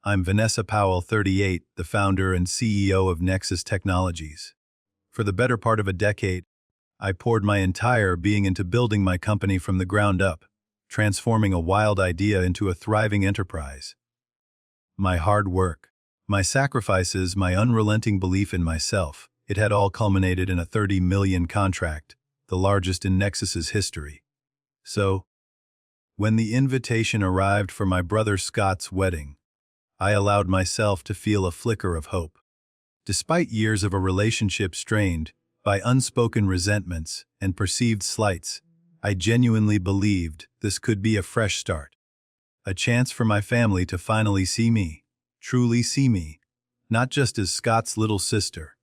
I'm Vanessa Powell, 38, the founder and CEO of Nexus Technologies. For the better part of a decade, I poured my entire being into building my company from the ground up, transforming a wild idea into a thriving enterprise. My hard work, my sacrifices, my unrelenting belief in myself, it had all culminated in a $30 million contract, the largest in Nexus's history. So, when the invitation arrived for my brother Scott's wedding, I allowed myself to feel a flicker of hope. Despite years of a relationship strained by unspoken resentments and perceived slights, I genuinely believed this could be a fresh start. A chance for my family to finally see me, truly see me, not just as Scott's little sister,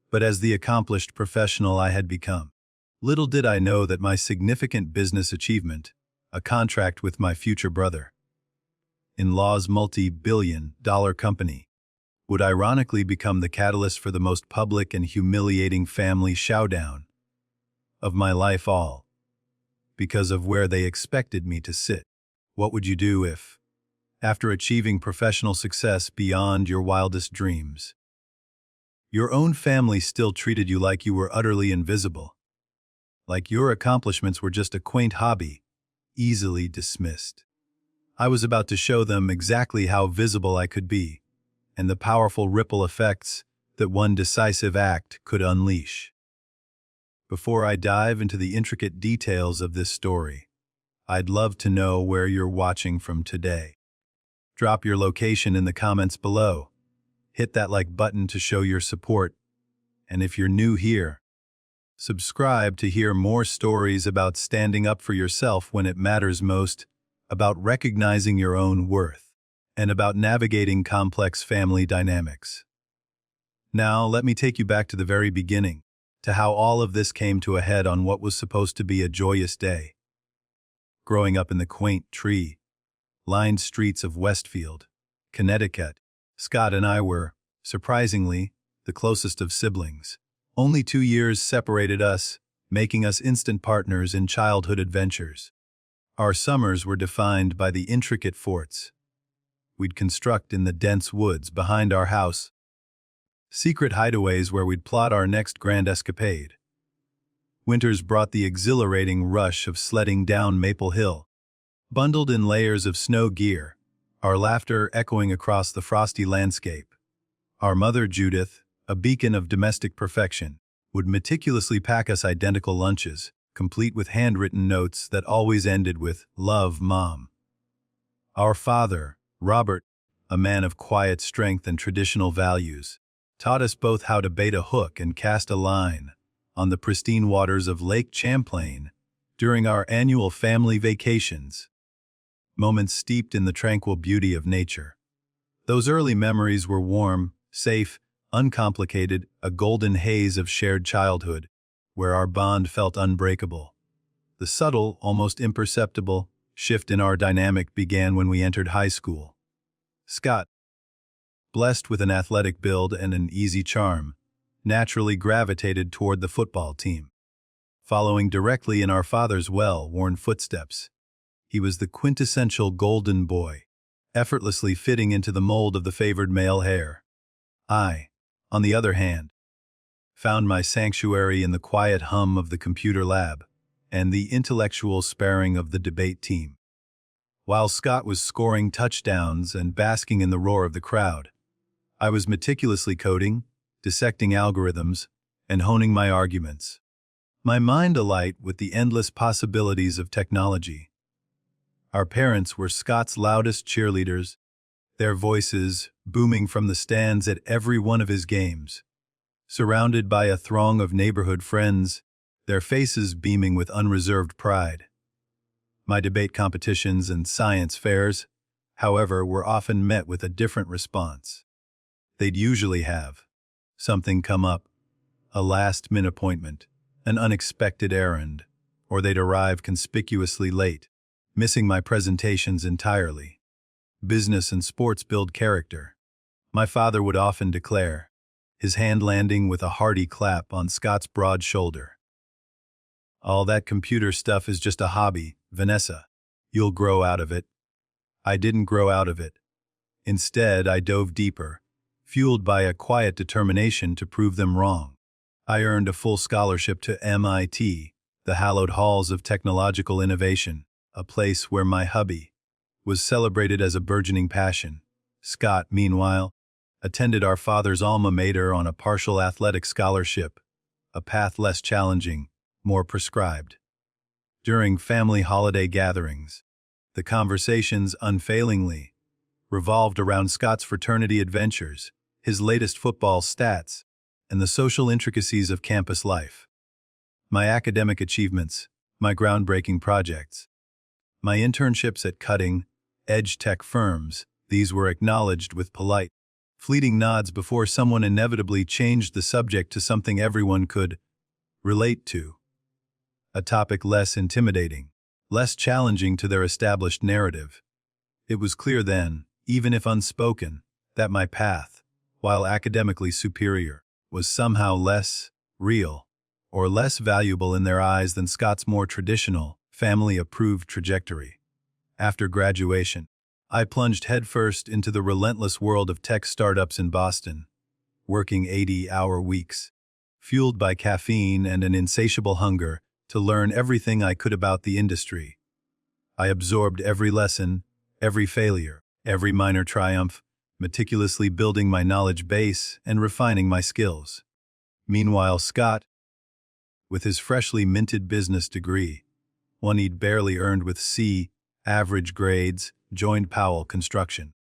but as the accomplished professional I had become. Little did I know that my significant business achievement, a contract with my future brother-in-law's multi-billion-dollar company, would ironically become the catalyst for the most public and humiliating family showdown of my life, all because of where they expected me to sit. What would you do if, after achieving professional success beyond your wildest dreams, your own family still treated you like you were utterly invisible, like your accomplishments were just a quaint hobby, easily dismissed? I was about to show them exactly how visible I could be, and the powerful ripple effects that one decisive act could unleash. Before I dive into the intricate details of this story, I'd love to know where you're watching from today. Drop your location in the comments below. Hit that like button to show your support. And if you're new here, subscribe to hear more stories about standing up for yourself when it matters most, about recognizing your own worth, and about navigating complex family dynamics. Now, let me take you back to the very beginning, to how all of this came to a head on what was supposed to be a joyous day. Growing up in the quaint, tree-lined streets of Westfield, Connecticut, Scott and I were, surprisingly, the closest of siblings. Only 2 years separated us, making us instant partners in childhood adventures. Our summers were defined by the intricate forts we'd construct in the dense woods behind our house, secret hideaways where we'd plot our next grand escapade. Winters brought the exhilarating rush of sledding down Maple Hill, bundled in layers of snow gear, our laughter echoing across the frosty landscape. Our mother, Judith, a beacon of domestic perfection, would meticulously pack us identical lunches, complete with handwritten notes that always ended with, "Love, Mom." Our father, Robert, a man of quiet strength and traditional values, taught us both how to bait a hook and cast a line on the pristine waters of Lake Champlain during our annual family vacations, moments steeped in the tranquil beauty of nature. Those early memories were warm, safe, uncomplicated, a golden haze of shared childhood, where our bond felt unbreakable. The subtle, almost imperceptible, shift in our dynamic began when we entered high school. Scott, blessed with an athletic build and an easy charm, naturally gravitated toward the football team. Following directly in our father's well-worn footsteps, he was the quintessential golden boy, effortlessly fitting into the mold of the favored male heir. I, on the other hand, found my sanctuary in the quiet hum of the computer lab and the intellectual sparring of the debate team. While Scott was scoring touchdowns and basking in the roar of the crowd, I was meticulously coding, dissecting algorithms, and honing my arguments, my mind alight with the endless possibilities of technology. Our parents were Scott's loudest cheerleaders, their voices booming from the stands at every one of his games. Surrounded by a throng of neighborhood friends, their faces beaming with unreserved pride. My debate competitions and science fairs, however, were often met with a different response. They'd usually have something come up, a last-minute appointment, an unexpected errand, or they'd arrive conspicuously late, missing my presentations entirely. Business and sports build character, my father would often declare, his hand landing with a hearty clap on Scott's broad shoulder. All that computer stuff is just a hobby, Vanessa. You'll grow out of it. I didn't grow out of it. Instead, I dove deeper, fueled by a quiet determination to prove them wrong. I earned a full scholarship to MIT, the hallowed halls of technological innovation, a place where my hubby was celebrated as a burgeoning passion. Scott, meanwhile, attended our father's alma mater on a partial athletic scholarship, a path less challenging, more prescribed. During family holiday gatherings, the conversations unfailingly revolved around Scott's fraternity adventures, his latest football stats, and the social intricacies of campus life. My academic achievements, my groundbreaking projects, my internships at cutting-edge tech firms, these were acknowledged with polite, fleeting nods before someone inevitably changed the subject to something everyone could relate to. A topic less intimidating, less challenging to their established narrative. It was clear then, even if unspoken, that my path, while academically superior, was somehow less real or less valuable in their eyes than Scott's more traditional, family-approved trajectory. After graduation, I plunged headfirst into the relentless world of tech startups in Boston, working 80-hour weeks, fueled by caffeine and an insatiable hunger to learn everything I could about the industry. I absorbed every lesson, every failure, every minor triumph, meticulously building my knowledge base and refining my skills. Meanwhile, Scott, with his freshly minted business degree, one he'd barely earned with C average grades, joined Powell Construction,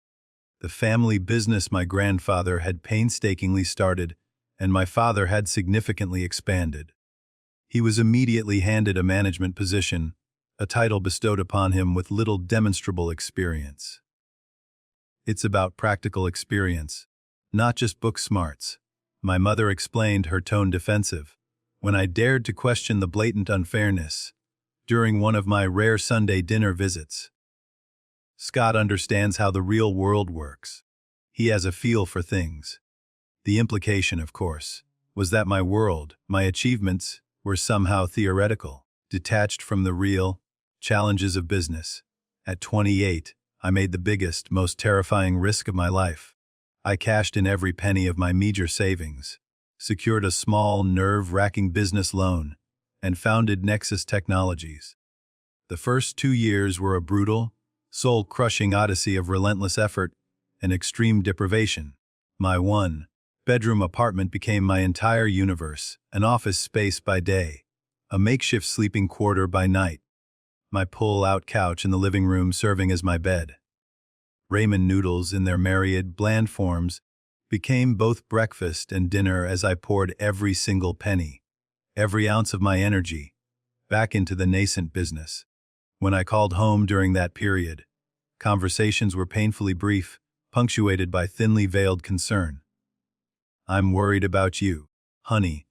the family business my grandfather had painstakingly started and my father had significantly expanded. He was immediately handed a management position, a title bestowed upon him with little demonstrable experience. It's about practical experience, not just book smarts, my mother explained, her tone defensive, when I dared to question the blatant unfairness during one of my rare Sunday dinner visits. Scott understands how the real world works. He has a feel for things. The implication, of course, was that my world, my achievements, were somehow theoretical, detached from the real challenges of business. At 28, I made the biggest, most terrifying risk of my life. I cashed in every penny of my meager savings, secured a small, nerve-wracking business loan, and founded Nexus Technologies. The first 2 years were a brutal, soul-crushing odyssey of relentless effort and extreme deprivation. My one-bedroom apartment became my entire universe, an office space by day, a makeshift sleeping quarter by night, my pull-out couch in the living room serving as my bed. Ramen noodles in their myriad, bland forms became both breakfast and dinner as I poured every single penny, every ounce of my energy, back into the nascent business. When I called home during that period, conversations were painfully brief, punctuated by thinly veiled concern. "I'm worried about you, honey,"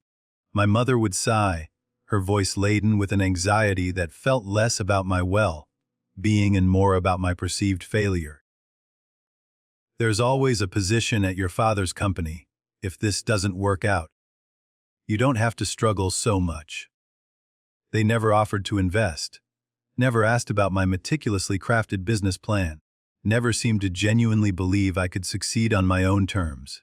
my mother would sigh, her voice laden with an anxiety that felt less about my well-being and more about my perceived failure. "There's always a position at your father's company, if this doesn't work out. You don't have to struggle so much." They never offered to invest, never asked about my meticulously crafted business plan, never seemed to genuinely believe I could succeed on my own terms.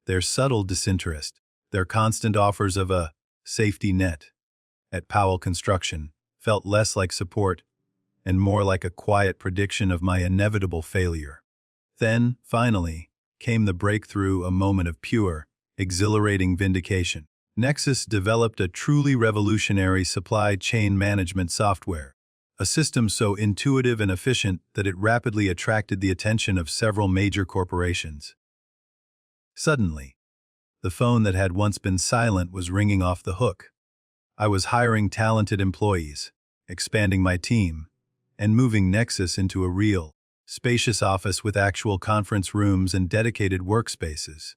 Their subtle disinterest, their constant offers of a safety net at Powell Construction, felt less like support and more like a quiet prediction of my inevitable failure. Then, finally, came the breakthrough, a moment of pure, exhilarating vindication. Nexus developed a truly revolutionary supply chain management software, a system so intuitive and efficient that it rapidly attracted the attention of several major corporations. Suddenly, the phone that had once been silent was ringing off the hook. I was hiring talented employees, expanding my team, and moving Nexus into a real, spacious office with actual conference rooms and dedicated workspaces.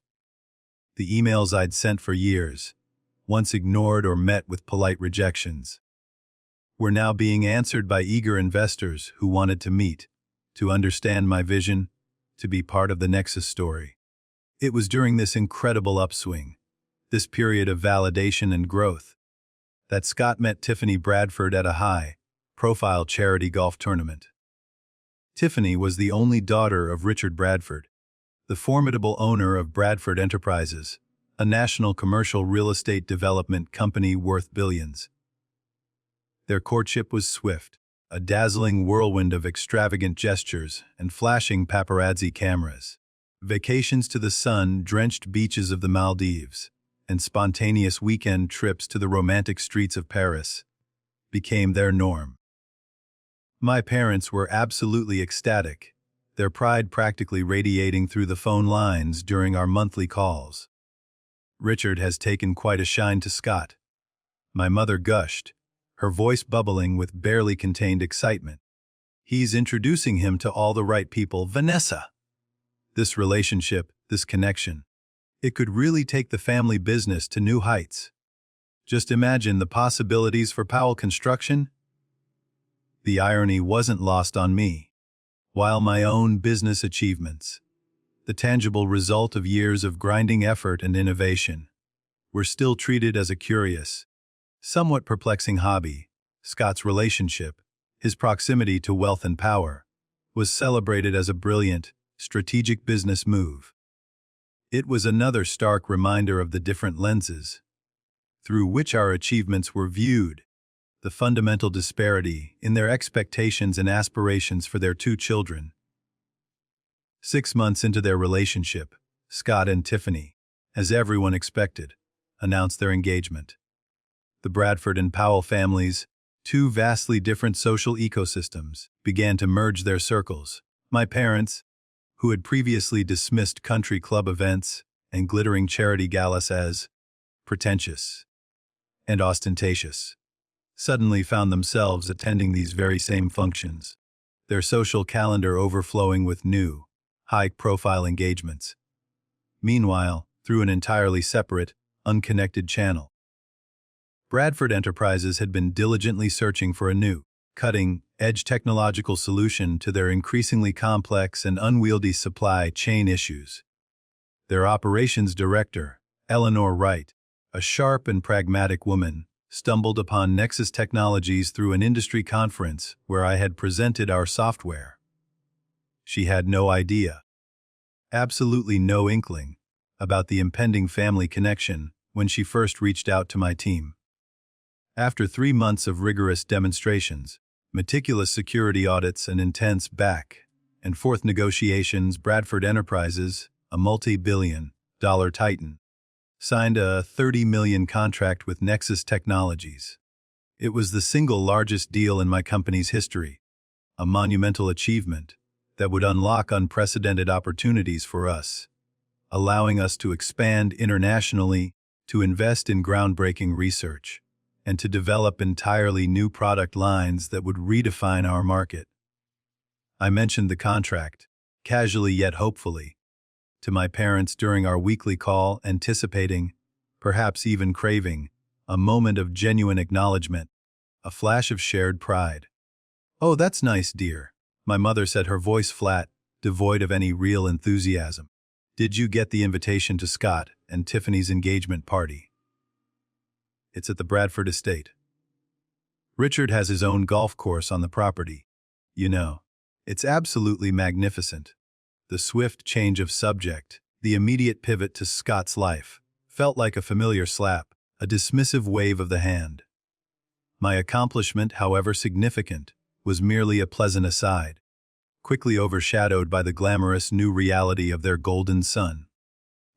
The emails I'd sent for years, once ignored or met with polite rejections, were now being answered by eager investors who wanted to meet, to understand my vision, to be part of the Nexus story. It was during this incredible upswing, this period of validation and growth, that Scott met Tiffany Bradford at a high-profile charity golf tournament. Tiffany was the only daughter of Richard Bradford, the formidable owner of Bradford Enterprises, a national commercial real estate development company worth billions. Their courtship was swift, a dazzling whirlwind of extravagant gestures and flashing paparazzi cameras. Vacations to the sun-drenched beaches of the Maldives and spontaneous weekend trips to the romantic streets of Paris became their norm. My parents were absolutely ecstatic, their pride practically radiating through the phone lines during our monthly calls. "Richard has taken quite a shine to Scott," my mother gushed, her voice bubbling with barely contained excitement. "He's introducing him to all the right people, Vanessa." This relationship, this connection, it could really take the family business to new heights. Just imagine the possibilities for Powell Construction. The irony wasn't lost on me. While my own business achievements, the tangible result of years of grinding effort and innovation, were still treated as a curious, somewhat perplexing hobby, Scott's relationship, his proximity to wealth and power, was celebrated as a brilliant, strategic business move. It was another stark reminder of the different lenses through which our achievements were viewed, the fundamental disparity in their expectations and aspirations for their two children. 6 months into their relationship, Scott and Tiffany, as everyone expected, announced their engagement. The Bradford and Powell families, two vastly different social ecosystems, began to merge their circles. My parents, who had previously dismissed country club events and glittering charity galas as pretentious and ostentatious, suddenly found themselves attending these very same functions, their social calendar overflowing with new, high-profile engagements. Meanwhile, through an entirely separate, unconnected channel, Bradford Enterprises had been diligently searching for a new, cutting-edge technological solution to their increasingly complex and unwieldy supply chain issues. Their operations director, Eleanor Wright, a sharp and pragmatic woman, stumbled upon Nexus Technologies through an industry conference where I had presented our software. She had no idea, absolutely no inkling, about the impending family connection when she first reached out to my team. After 3 months of rigorous demonstrations, meticulous security audits, and intense back and forth negotiations, Bradford Enterprises, a multi-billion-dollar titan, signed a $30 million contract with Nexus Technologies. It was the single largest deal in my company's history, a monumental achievement that would unlock unprecedented opportunities for us, allowing us to expand internationally, to invest in groundbreaking research, and to develop entirely new product lines that would redefine our market. I mentioned the contract, casually yet hopefully, to my parents during our weekly call, anticipating, perhaps even craving, a moment of genuine acknowledgement, a flash of shared pride. "Oh, that's nice, dear," my mother said, her voice flat, devoid of any real enthusiasm. "Did you get the invitation to Scott and Tiffany's engagement party?" "It's at the Bradford estate. Richard has his own golf course on the property. You know, it's absolutely magnificent." The swift change of subject, the immediate pivot to Scott's life, felt like a familiar slap, a dismissive wave of the hand. My accomplishment, however significant, was merely a pleasant aside, quickly overshadowed by the glamorous new reality of their golden son.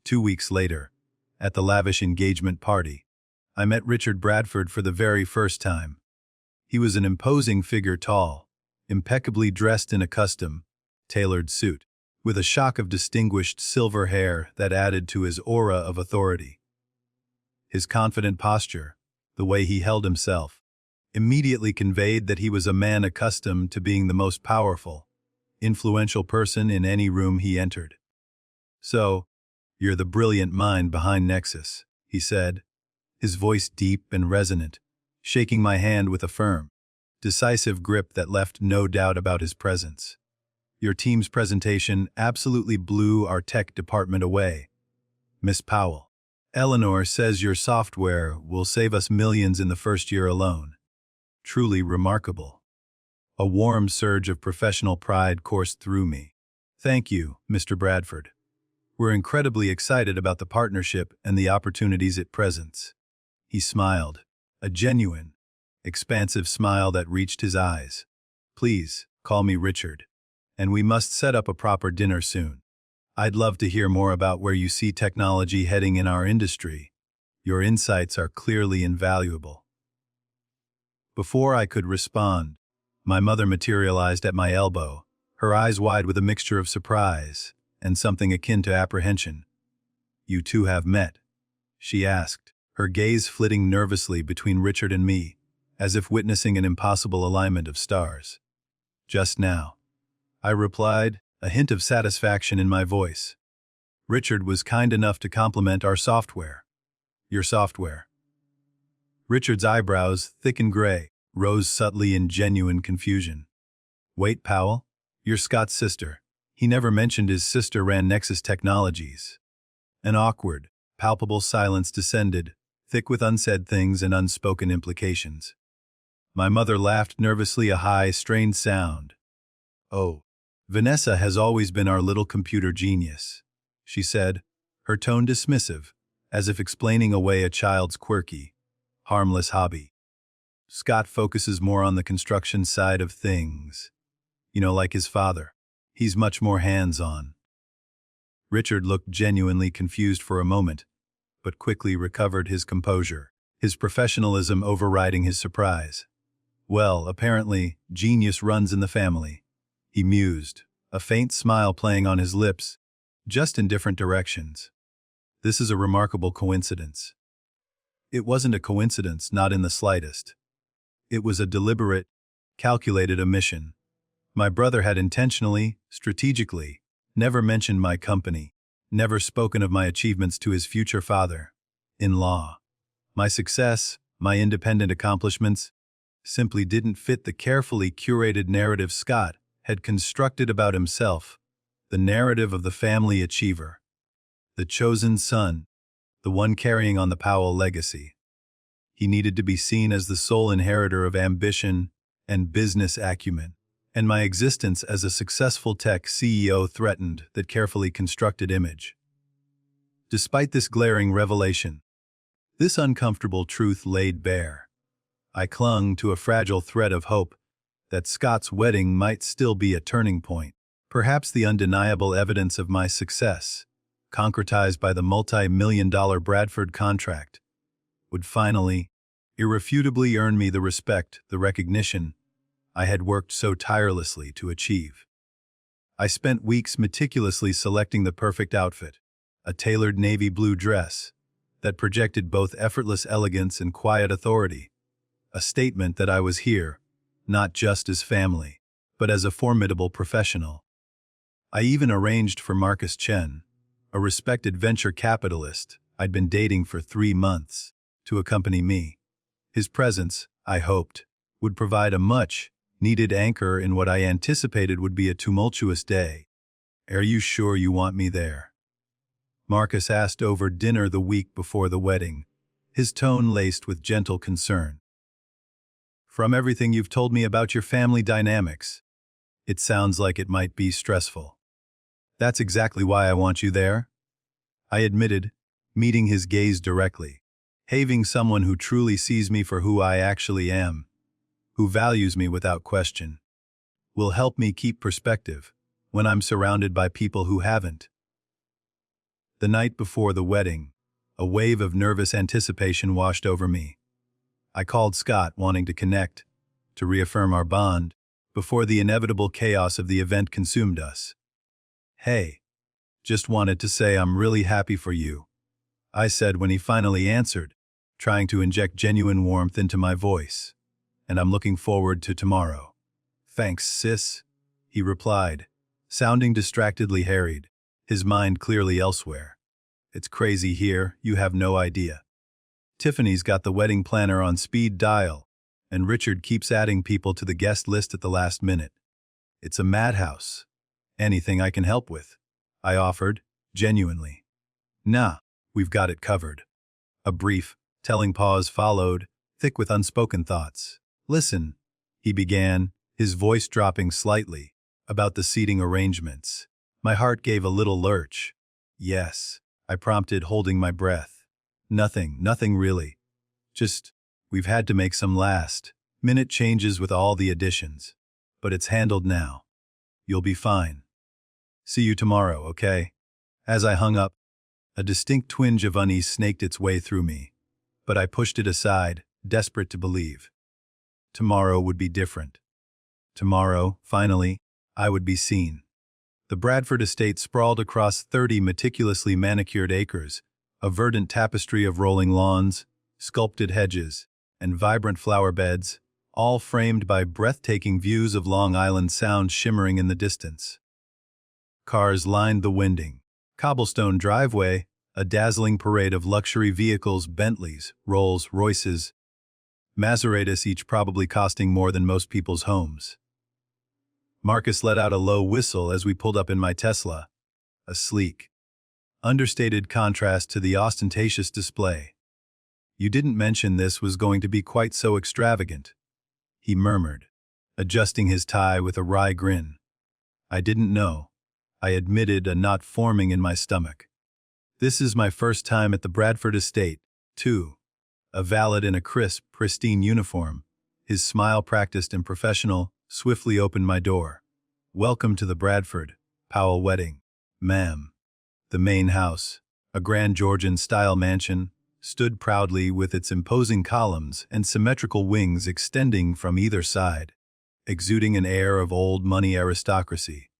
2 weeks later, at the lavish engagement party, I met Richard Bradford for the very first time. He was an imposing figure, tall, impeccably dressed in a custom, tailored suit, with a shock of distinguished silver hair that added to his aura of authority. His confident posture, the way he held himself, immediately conveyed that he was a man accustomed to being the most powerful, influential person in any room he entered. "So, you're the brilliant mind behind Nexus," he said, his voice deep and resonant, shaking my hand with a firm, decisive grip that left no doubt about his presence. "Your team's presentation absolutely blew our tech department away. Miss Powell, Eleanor says your software will save us millions in the first year alone. Truly remarkable." A warm surge of professional pride coursed through me. Thank you, Mr. Bradford. We're incredibly excited about the partnership and the opportunities it presents. He smiled, a genuine, expansive smile that reached his eyes. Please, call me Richard. And we must set up a proper dinner soon. I'd love to hear more about where you see technology heading in our industry. Your insights are clearly invaluable. Before I could respond, my mother materialized at my elbow, her eyes wide with a mixture of surprise and something akin to apprehension. You two have met? She asked, her gaze flitting nervously between Richard and me, as if witnessing an impossible alignment of stars. Just now, I replied, a hint of satisfaction in my voice. Richard was kind enough to compliment our software. Your software. Richard's eyebrows, thick and gray, rose subtly in genuine confusion. Wait, Powell? You're Scott's sister. He never mentioned his sister ran Nexus Technologies. An awkward, palpable silence descended, thick with unsaid things and unspoken implications. My mother laughed nervously, a high, strained sound. Oh, Vanessa has always been our little computer genius, she said, her tone dismissive, as if explaining away a child's quirky, harmless hobby. Scott focuses more on the construction side of things. Like his father. He's much more hands-on. Richard looked genuinely confused for a moment, but quickly recovered his composure, his professionalism overriding his surprise. Well, apparently, genius runs in the family, he mused, a faint smile playing on his lips, just in different directions. This is a remarkable coincidence. It wasn't a coincidence, not in the slightest. It was a deliberate, calculated omission. My brother had intentionally, strategically, never mentioned my company, never spoken of my achievements to his future father-in-law. My success, my independent accomplishments, simply didn't fit the carefully curated narrative Scott had constructed about himself, the narrative of the family achiever, the chosen son, the one carrying on the Powell legacy. He needed to be seen as the sole inheritor of ambition and business acumen, and my existence as a successful tech CEO threatened that carefully constructed image. Despite this glaring revelation, this uncomfortable truth laid bare, I clung to a fragile thread of hope that Scott's wedding might still be a turning point, perhaps the undeniable evidence of my success, concretized by the multi-million-dollar Bradford contract, would finally, irrefutably earn me the respect, the recognition I had worked so tirelessly to achieve. I spent weeks meticulously selecting the perfect outfit, a tailored navy blue dress that projected both effortless elegance and quiet authority, a statement that I was here, not just as family, but as a formidable professional. I even arranged for Marcus Chen, a respected venture capitalist I'd been dating for 3 months, to accompany me. His presence, I hoped, would provide a much-needed anchor in what I anticipated would be a tumultuous day. Are you sure you want me there? Marcus asked over dinner the week before the wedding, his tone laced with gentle concern. From everything you've told me about your family dynamics, it sounds like it might be stressful. That's exactly why I want you there, I admitted, meeting his gaze directly. Having someone who truly sees me for who I actually am, who values me without question, will help me keep perspective when I'm surrounded by people who haven't. The night before the wedding, a wave of nervous anticipation washed over me. I called Scott, wanting to connect, to reaffirm our bond, before the inevitable chaos of the event consumed us. Hey, just wanted to say I'm really happy for you, I said when he finally answered, trying to inject genuine warmth into my voice. And I'm looking forward to tomorrow. Thanks, sis, he replied, sounding distractedly harried, his mind clearly elsewhere. It's crazy here, you have no idea. Tiffany's got the wedding planner on speed dial, and Richard keeps adding people to the guest list at the last minute. It's a madhouse. Anything I can help with? I offered, genuinely. Nah, we've got it covered. A brief, telling pause followed, thick with unspoken thoughts. Listen, he began, his voice dropping slightly, about the seating arrangements. My heart gave a little lurch. Yes, I prompted, holding my breath. Nothing really. Just, we've had to make some last-minute changes with all the additions. But it's handled now. You'll be fine. See you tomorrow, okay? As I hung up, a distinct twinge of unease snaked its way through me, but I pushed it aside, desperate to believe. Tomorrow would be different. Tomorrow, finally, I would be seen. The Bradford estate sprawled across 30 meticulously manicured acres, a verdant tapestry of rolling lawns, sculpted hedges, and vibrant flower beds, all framed by breathtaking views of Long Island Sound shimmering in the distance. Cars lined the winding, cobblestone driveway, a dazzling parade of luxury vehicles, Bentleys, Rolls-Royces, Maseratis, each probably costing more than most people's homes. Marcus let out a low whistle as we pulled up in my Tesla, a sleek, understated contrast to the ostentatious display. You didn't mention this was going to be quite so extravagant, he murmured, adjusting his tie with a wry grin. I didn't know, I admitted, a knot forming in my stomach. This is my first time at the Bradford estate, too. A valet in a crisp, pristine uniform, his smile practiced and professional, swiftly opened my door. Welcome to the Bradford Powell wedding, ma'am. The main house, a grand Georgian-style mansion, stood proudly with its imposing columns and symmetrical wings extending from either side, exuding an air of old-money aristocracy.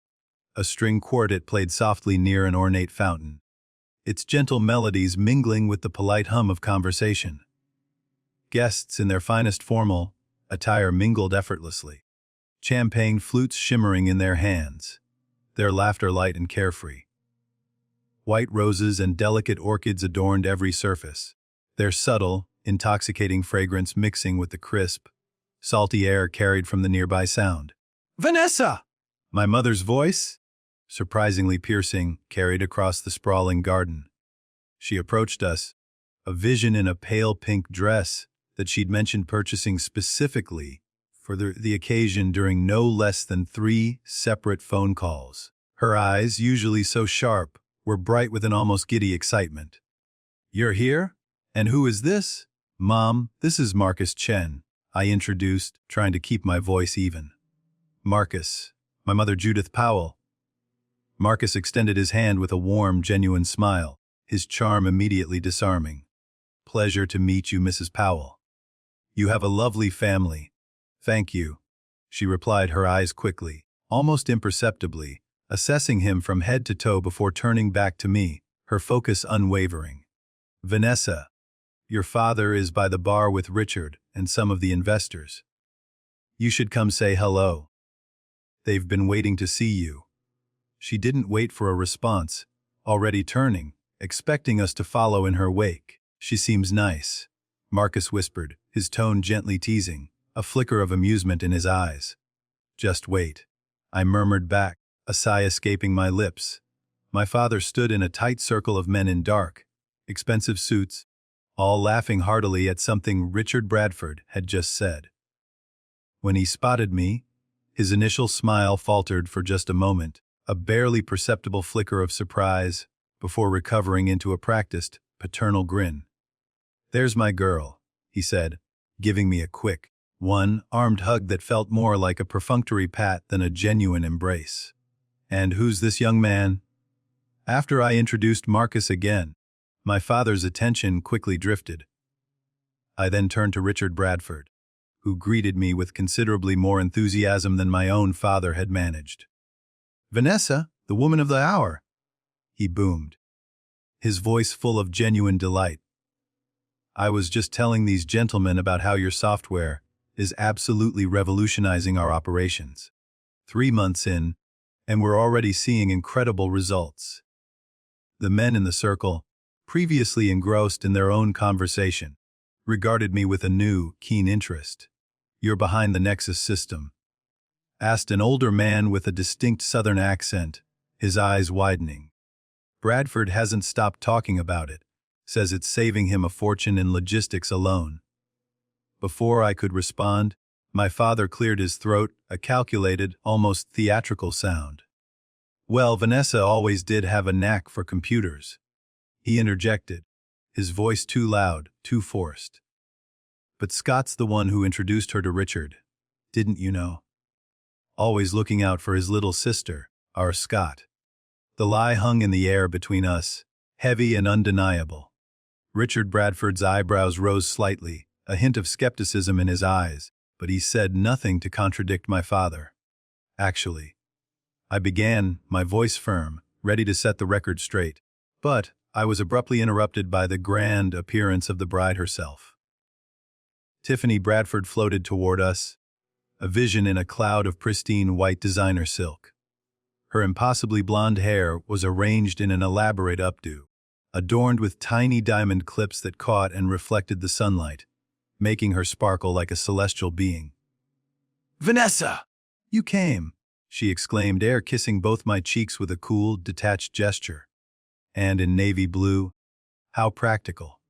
A string quartet played softly near an ornate fountain, its gentle melodies mingling with the polite hum of conversation. Guests in their finest formal attire mingled effortlessly, champagne flutes shimmering in their hands, their laughter light and carefree. White roses and delicate orchids adorned every surface, their subtle, intoxicating fragrance mixing with the crisp, salty air carried from the nearby sound. "Vanessa!" My mother's voice, surprisingly piercing, carried across the sprawling garden. She approached us, a vision in a pale pink dress that she'd mentioned purchasing specifically for the occasion during no less than 3 separate phone calls. Her eyes, usually so sharp, were bright with an almost giddy excitement. "You're here? And who is this?" "Mom, this is Marcus Chen," I introduced, trying to keep my voice even. "Marcus, my mother Judith Powell." Marcus extended his hand with a warm, genuine smile, his charm immediately disarming. "Pleasure to meet you, Mrs. Powell. You have a lovely family." "Thank you," she replied, her eyes quickly, almost imperceptibly, assessing him from head to toe before turning back to me, her focus unwavering. "Vanessa, your father is by the bar with Richard and some of the investors. You should come say hello. They've been waiting to see you." She didn't wait for a response, already turning, expecting us to follow in her wake. "She seems nice," Marcus whispered, his tone gently teasing, a flicker of amusement in his eyes. "Just wait," I murmured back, a sigh escaping my lips. My father stood in a tight circle of men in dark, expensive suits, all laughing heartily at something Richard Bradford had just said. When he spotted me, his initial smile faltered for just a moment, a barely perceptible flicker of surprise, before recovering into a practiced, paternal grin. "There's my girl," he said, giving me a quick, one-armed hug that felt more like a perfunctory pat than a genuine embrace. "And who's this young man?" After I introduced Marcus again, my father's attention quickly drifted. I then turned to Richard Bradford, who greeted me with considerably more enthusiasm than my own father had managed. "Vanessa, the woman of the hour," he boomed, his voice full of genuine delight. "I was just telling these gentlemen about how your software is absolutely revolutionizing our operations. 3 months in, and we're already seeing incredible results." The men in the circle, previously engrossed in their own conversation, regarded me with a new, keen interest. "You're behind the Nexus system?" asked an older man with a distinct southern accent, his eyes widening. "Bradford hasn't stopped talking about it, says it's saving him a fortune in logistics alone." Before I could respond, My father cleared his throat, a calculated, almost theatrical sound. Well, Vanessa always did have a knack for computers. He interjected, his voice too loud, too forced. But Scott's the one who introduced her to Richard. Didn't you know? Always looking out for his little sister, our Scott. The lie hung in the air between us, heavy and undeniable. Richard Bradford's eyebrows rose slightly, a hint of skepticism in his eyes, but he said nothing to contradict my father. Actually, I began, my voice firm, ready to set the record straight, but I was abruptly interrupted by the grand appearance of the bride herself. Tiffany Bradford floated toward us, a vision in a cloud of pristine white designer silk. Her impossibly blonde hair was arranged in an elaborate updo, adorned with tiny diamond clips that caught and reflected the sunlight, making her sparkle like a celestial being. "Vanessa! You came!" she exclaimed, air kissing both my cheeks with a cool, detached gesture. And in navy blue, how practical.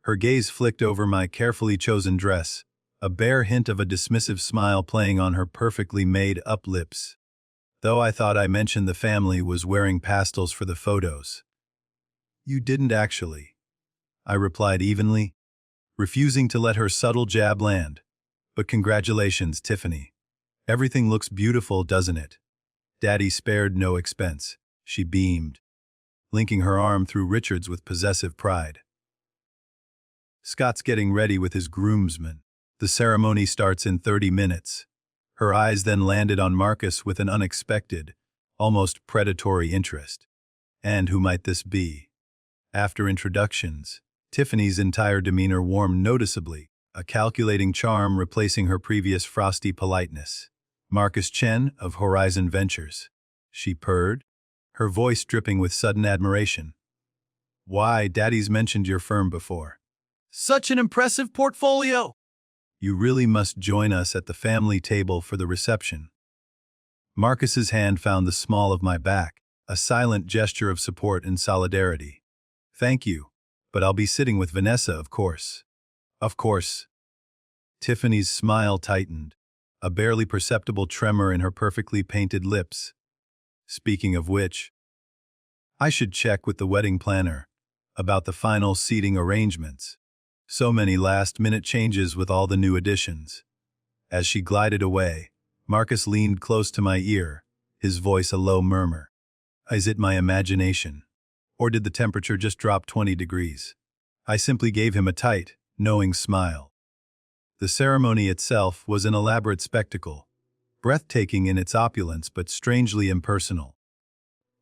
Her gaze flicked over my carefully chosen dress, a bare hint of a dismissive smile playing on her perfectly made-up lips. Though I thought I mentioned the family was wearing pastels for the photos. "You didn't actually," I replied evenly, refusing to let her subtle jab land. "But congratulations, Tiffany. Everything looks beautiful, doesn't it?" Daddy spared no expense, she beamed, linking her arm through Richard's with possessive pride. Scott's getting ready with his groomsmen. The ceremony starts in 30 minutes. Her eyes then landed on Marcus with an unexpected, almost predatory interest. And who might this be? After introductions, Tiffany's entire demeanor warmed noticeably, a calculating charm replacing her previous frosty politeness. "Marcus Chen of Horizon Ventures," she purred, her voice dripping with sudden admiration. "Why, Daddy's mentioned your firm before. Such an impressive portfolio! You really must join us at the family table for the reception." Marcus's hand found the small of my back, a silent gesture of support and solidarity. "Thank you, but I'll be sitting with Vanessa, of course." "Of course." Tiffany's smile tightened, a barely perceptible tremor in her perfectly painted lips. Speaking of which, I should check with the wedding planner about the final seating arrangements. So many last-minute changes with all the new additions. As she glided away, Marcus leaned close to my ear, his voice a low murmur. Is it my imagination? Or did the temperature just drop 20 degrees? I simply gave him a tight, knowing smile. The ceremony itself was an elaborate spectacle, breathtaking in its opulence but strangely impersonal.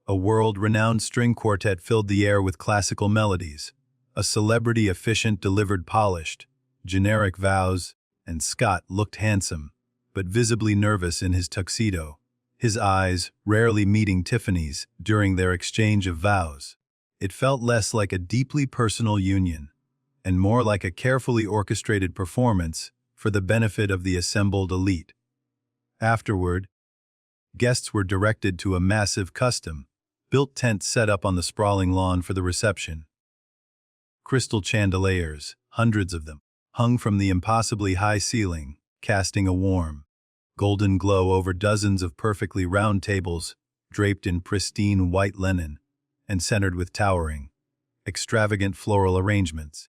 A world-renowned string quartet filled the air with classical melodies, a celebrity efficient delivered polished, generic vows, and Scott looked handsome, but visibly nervous in his tuxedo, his eyes rarely meeting Tiffany's during their exchange of vows. It felt less like a deeply personal union, and more like a carefully orchestrated performance for the benefit of the assembled elite. Afterward, guests were directed to a massive custom-built tent set up on the sprawling lawn for the reception. Crystal chandeliers, hundreds of them, hung from the impossibly high ceiling, casting a warm, golden glow over dozens of perfectly round tables draped in pristine white linen and centered with towering, extravagant floral arrangements.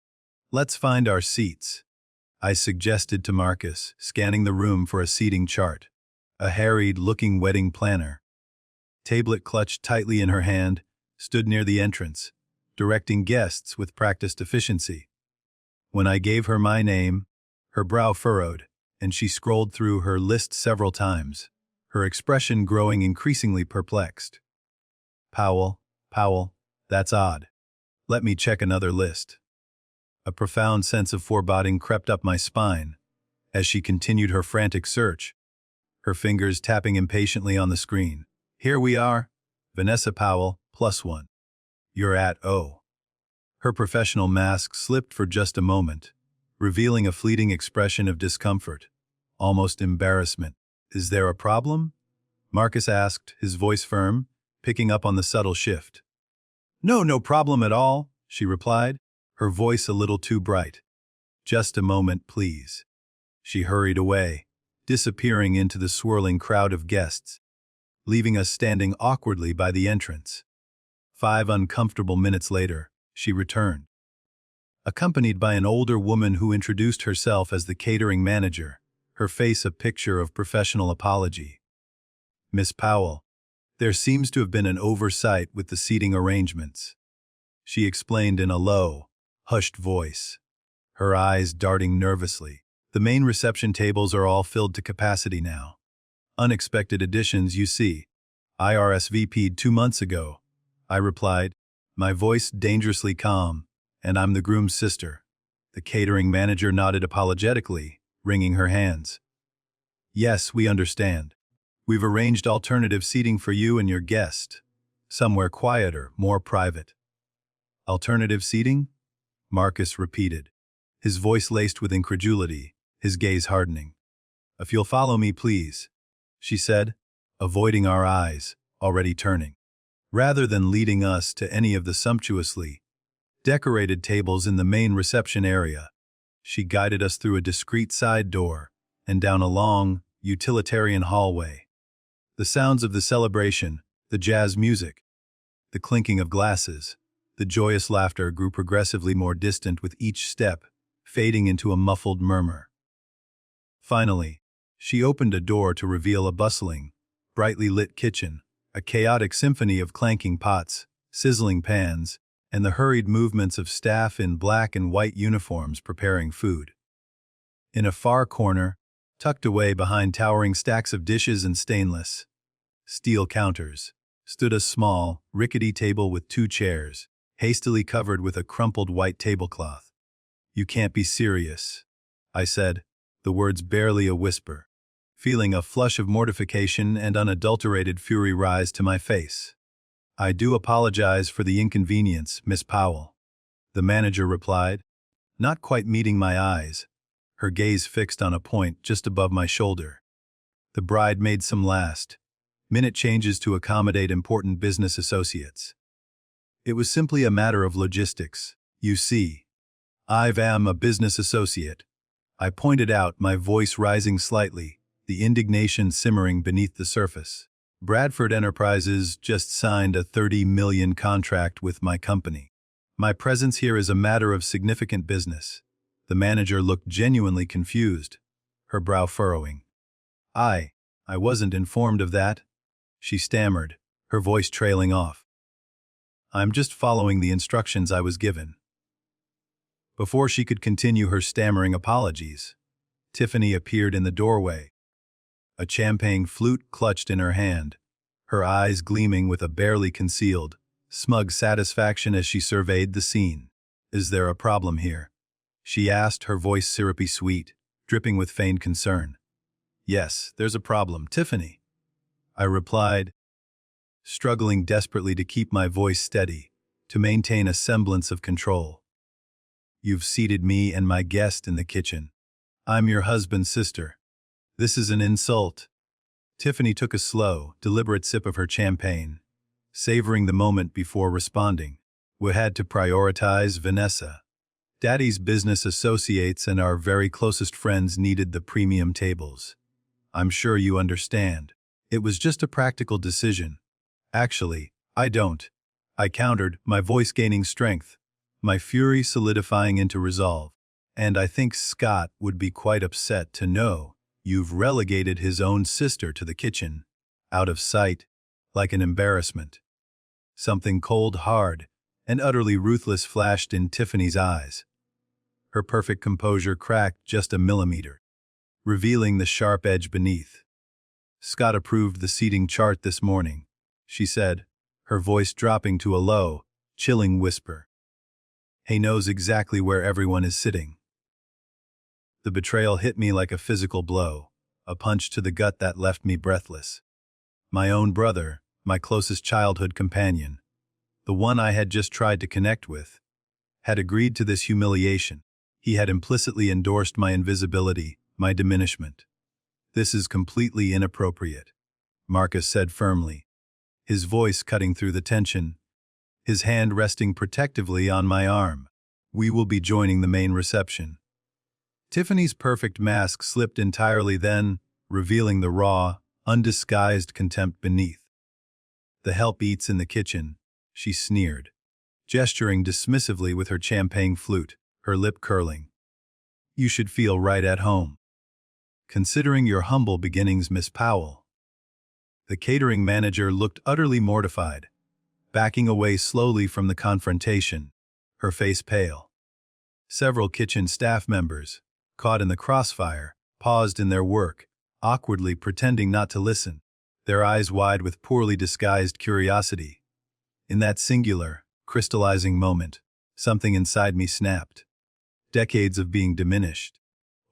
"Let's find our seats," I suggested to Marcus, scanning the room for a seating chart. A harried-looking wedding planner, tablet clutched tightly in her hand, stood near the entrance, directing guests with practiced efficiency. When I gave her my name, her brow furrowed, and she scrolled through her list several times, her expression growing increasingly perplexed. Powell, that's odd. Let me check another list." A profound sense of foreboding crept up my spine as she continued her frantic search, her fingers tapping impatiently on the screen. "Here we are. Vanessa Powell, +1. You're at O." Her professional mask slipped for just a moment, revealing a fleeting expression of discomfort, almost embarrassment. "Is there a problem?" Marcus asked, his voice firm, picking up on the subtle shift. No problem at all," she replied, her voice a little too bright. "Just a moment, please." She hurried away, disappearing into the swirling crowd of guests, leaving us standing awkwardly by the entrance. 5 uncomfortable minutes later, she returned, accompanied by an older woman who introduced herself as the catering manager, her face a picture of professional apology. "Miss Powell, there seems to have been an oversight with the seating arrangements," she explained in a low, hushed voice, her eyes darting nervously. "The main reception tables are all filled to capacity now. Unexpected additions, you see. I RSVP'd 2 months ago," I replied, my voice dangerously calm, "and I'm the groom's sister." The catering manager nodded apologetically, wringing her hands. "Yes, we understand. We've arranged alternative seating for you and your guest. Somewhere quieter, more private." "Alternative seating?" Marcus repeated, his voice laced with incredulity, his gaze hardening. "If you'll follow me, please," she said, avoiding our eyes, already turning. Rather than leading us to any of the sumptuously decorated tables in the main reception area, she guided us through a discreet side door and down a long, utilitarian hallway. The sounds of the celebration, the jazz music, the clinking of glasses, the joyous laughter grew progressively more distant with each step, fading into a muffled murmur. Finally, she opened a door to reveal a bustling, brightly lit kitchen, a chaotic symphony of clanking pots, sizzling pans, and the hurried movements of staff in black and white uniforms preparing food. In a far corner, tucked away behind towering stacks of dishes and stainless steel counters, stood a small, rickety table with 2 chairs, hastily covered with a crumpled white tablecloth. "You can't be serious," I said, the words barely a whisper, feeling a flush of mortification and unadulterated fury rise to my face. "I do apologize for the inconvenience, Miss Powell," the manager replied, not quite meeting my eyes, her gaze fixed on a point just above my shoulder. "The bride made some last-minute changes to accommodate important business associates. It was simply a matter of logistics. You see, I am a business associate," I pointed out, my voice rising slightly, the indignation simmering beneath the surface. "Bradford Enterprises just signed a $30 million contract with my company. My presence here is a matter of significant business." The manager looked genuinely confused, her brow furrowing. I wasn't informed of that," she stammered, her voice trailing off. "I'm just following the instructions I was given." Before she could continue her stammering apologies, Tiffany appeared in the doorway, a champagne flute clutched in her hand, her eyes gleaming with a barely concealed, smug satisfaction as she surveyed the scene. "Is there a problem here?" she asked, her voice syrupy sweet, dripping with feigned concern. "Yes, there's a problem, Tiffany," I replied, struggling desperately to keep my voice steady, to maintain a semblance of control. "You've seated me and my guest in the kitchen. I'm your husband's sister. This is an insult." Tiffany took a slow, deliberate sip of her champagne, savoring the moment before responding. "We had to prioritize Vanessa. Daddy's business associates and our very closest friends needed the premium tables. I'm sure you understand. It was just a practical decision." "Actually, I don't," I countered, my voice gaining strength, my fury solidifying into resolve. "And I think Scott would be quite upset to know you've relegated his own sister to the kitchen, out of sight, like an embarrassment." Something cold, hard, and utterly ruthless flashed in Tiffany's eyes. Her perfect composure cracked just a millimeter, revealing the sharp edge beneath. "Scott approved the seating chart this morning," she said, her voice dropping to a low, chilling whisper. "He knows exactly where everyone is sitting." The betrayal hit me like a physical blow, a punch to the gut that left me breathless. My own brother, my closest childhood companion, the one I had just tried to connect with, had agreed to this humiliation. He had implicitly endorsed my invisibility, my diminishment. "This is completely inappropriate," Marcus said firmly, his voice cutting through the tension, his hand resting protectively on my arm. "We will be joining the main reception." Tiffany's perfect mask slipped entirely then, revealing the raw, undisguised contempt beneath. "The help eats in the kitchen," she sneered, gesturing dismissively with her champagne flute, her lip curling. "You should feel right at home. Considering your humble beginnings, Miss Powell." The catering manager looked utterly mortified, backing away slowly from the confrontation, her face pale. Several kitchen staff members, caught in the crossfire, paused in their work, awkwardly pretending not to listen, their eyes wide with poorly disguised curiosity. In that singular, crystallizing moment, something inside me snapped. Decades of being diminished,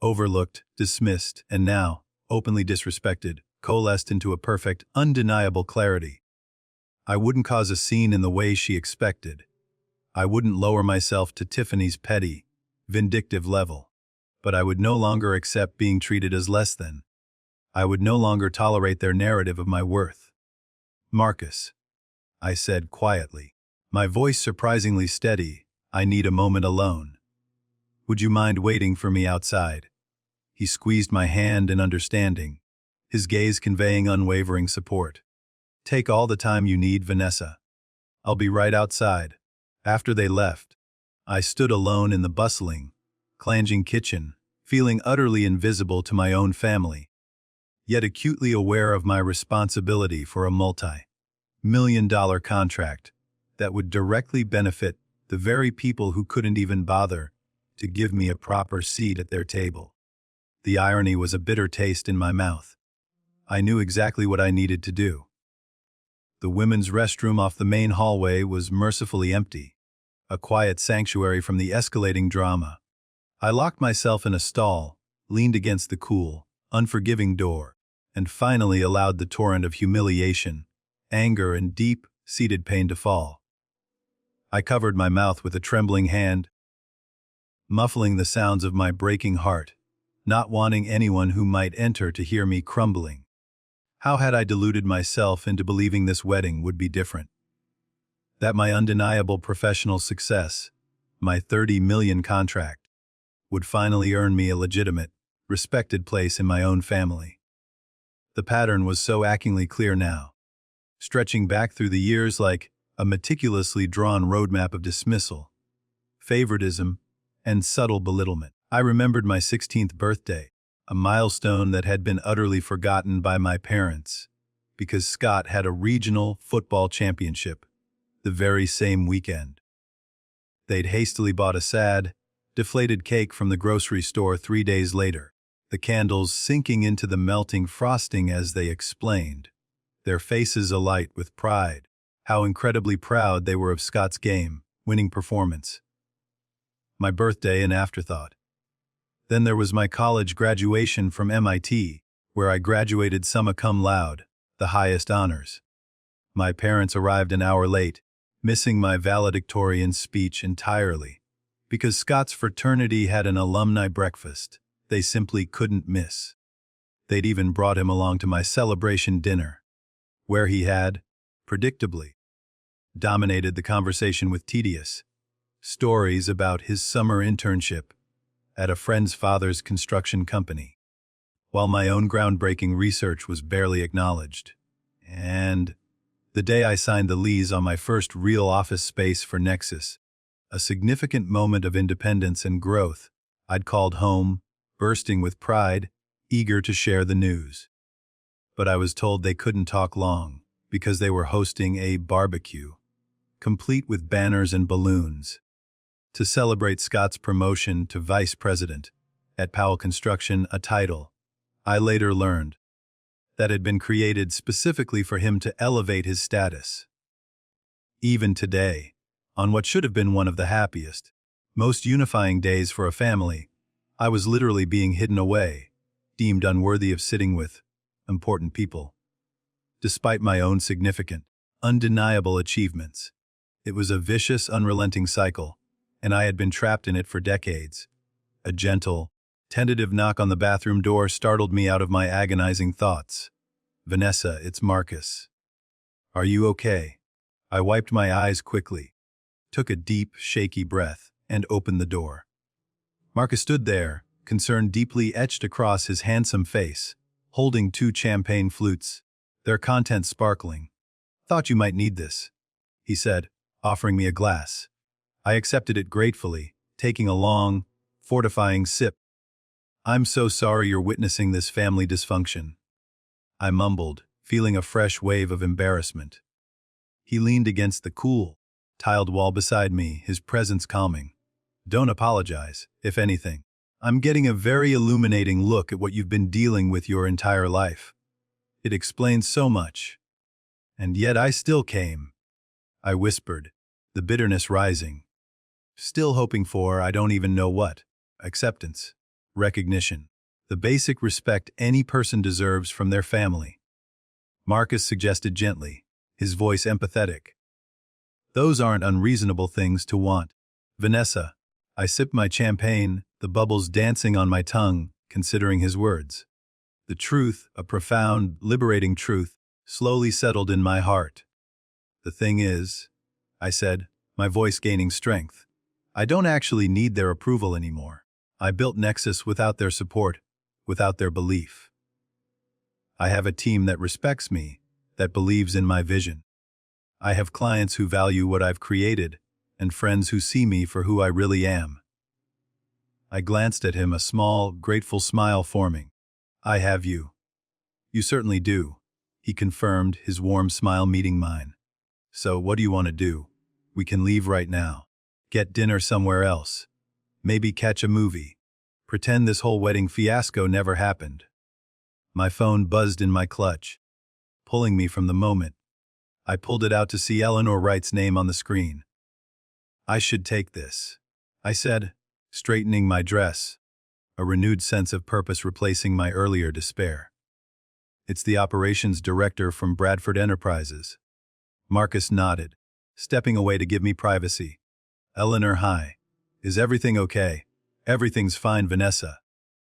overlooked, dismissed, and now, openly disrespected, coalesced into a perfect, undeniable clarity. I wouldn't cause a scene in the way she expected. I wouldn't lower myself to Tiffany's petty, vindictive level. But I would no longer accept being treated as less than. I would no longer tolerate their narrative of my worth. "Marcus," I said quietly, my voice surprisingly steady, "I need a moment alone. Would you mind waiting for me outside?" He squeezed my hand in understanding, his gaze conveying unwavering support. "Take all the time you need, Vanessa. I'll be right outside." After they left, I stood alone in the bustling, clanging kitchen, feeling utterly invisible to my own family, yet acutely aware of my responsibility for a multi-million-dollar contract that would directly benefit the very people who couldn't even bother to give me a proper seat at their table. The irony was a bitter taste in my mouth. I knew exactly what I needed to do. The women's restroom off the main hallway was mercifully empty, a quiet sanctuary from the escalating drama. I locked myself in a stall, leaned against the cool, unforgiving door, and finally allowed the torrent of humiliation, anger, and deep-seated pain to fall. I covered my mouth with a trembling hand, muffling the sounds of my breaking heart, not wanting anyone who might enter to hear me crumbling. How had I deluded myself into believing this wedding would be different? That my undeniable professional success, my 30 million contract, would finally earn me a legitimate, respected place in my own family. The pattern was so achingly clear now, stretching back through the years like a meticulously drawn roadmap of dismissal, favoritism, and subtle belittlement. I remembered my 16th birthday, a milestone that had been utterly forgotten by my parents, because Scott had a regional football championship the very same weekend. They'd hastily bought a sad, deflated cake from the grocery store 3 days later, the candles sinking into the melting frosting as they explained, their faces alight with pride, how incredibly proud they were of Scott's game-winning performance. My birthday an afterthought. Then there was my college graduation from MIT, where I graduated summa cum laude, the highest honors. My parents arrived an hour late, missing my valedictorian speech entirely. Because Scott's fraternity had an alumni breakfast they simply couldn't miss. They'd even brought him along to my celebration dinner, where he had, predictably, dominated the conversation with tedious stories about his summer internship at a friend's father's construction company, while my own groundbreaking research was barely acknowledged. And the day I signed the lease on my first real office space for Nexus, a significant moment of independence and growth, I'd called home, bursting with pride, eager to share the news. But I was told they couldn't talk long, because they were hosting a barbecue, complete with banners and balloons, to celebrate Scott's promotion to vice president at Powell Construction, a title, I later learned, that had been created specifically for him to elevate his status. Even today, on what should have been one of the happiest, most unifying days for a family, I was literally being hidden away, deemed unworthy of sitting with important people. Despite my own significant, undeniable achievements, it was a vicious, unrelenting cycle, and I had been trapped in it for decades. A gentle, tentative knock on the bathroom door startled me out of my agonizing thoughts. "Vanessa, it's Marcus. Are you okay?" I wiped my eyes quickly, took a deep, shaky breath, and opened the door. Marcus stood there, concern deeply etched across his handsome face, holding two champagne flutes, their contents sparkling. "Thought you might need this," he said, offering me a glass. I accepted it gratefully, taking a long, fortifying sip. "I'm so sorry you're witnessing this family dysfunction," I mumbled, feeling a fresh wave of embarrassment. He leaned against the cool, tiled wall beside me, his presence calming. "Don't apologize, if anything. I'm getting a very illuminating look at what you've been dealing with your entire life. It explains so much. And yet I still came," I whispered, the bitterness rising. "Still hoping for I don't even know what. Acceptance. Recognition. The basic respect any person deserves from their family." Marcus suggested gently, his voice empathetic. "Those aren't unreasonable things to want, Vanessa." I sipped my champagne, the bubbles dancing on my tongue, considering his words. The truth, a profound, liberating truth, slowly settled in my heart. "The thing is," I said, my voice gaining strength, "I don't actually need their approval anymore. I built Nexus without their support, without their belief. I have a team that respects me, that believes in my vision. I have clients who value what I've created, and friends who see me for who I really am." I glanced at him, a small, grateful smile forming. "I have you." "You certainly do," he confirmed, his warm smile meeting mine. "So what do you want to do? We can leave right now. Get dinner somewhere else. Maybe catch a movie. Pretend this whole wedding fiasco never happened." My phone buzzed in my clutch, pulling me from the moment. I pulled it out to see Eleanor Wright's name on the screen. "I should take this," I said, straightening my dress, a renewed sense of purpose replacing my earlier despair. "It's the operations director from Bradford Enterprises." Marcus nodded, stepping away to give me privacy. "Eleanor, hi. Is everything okay?" "Everything's fine, Vanessa.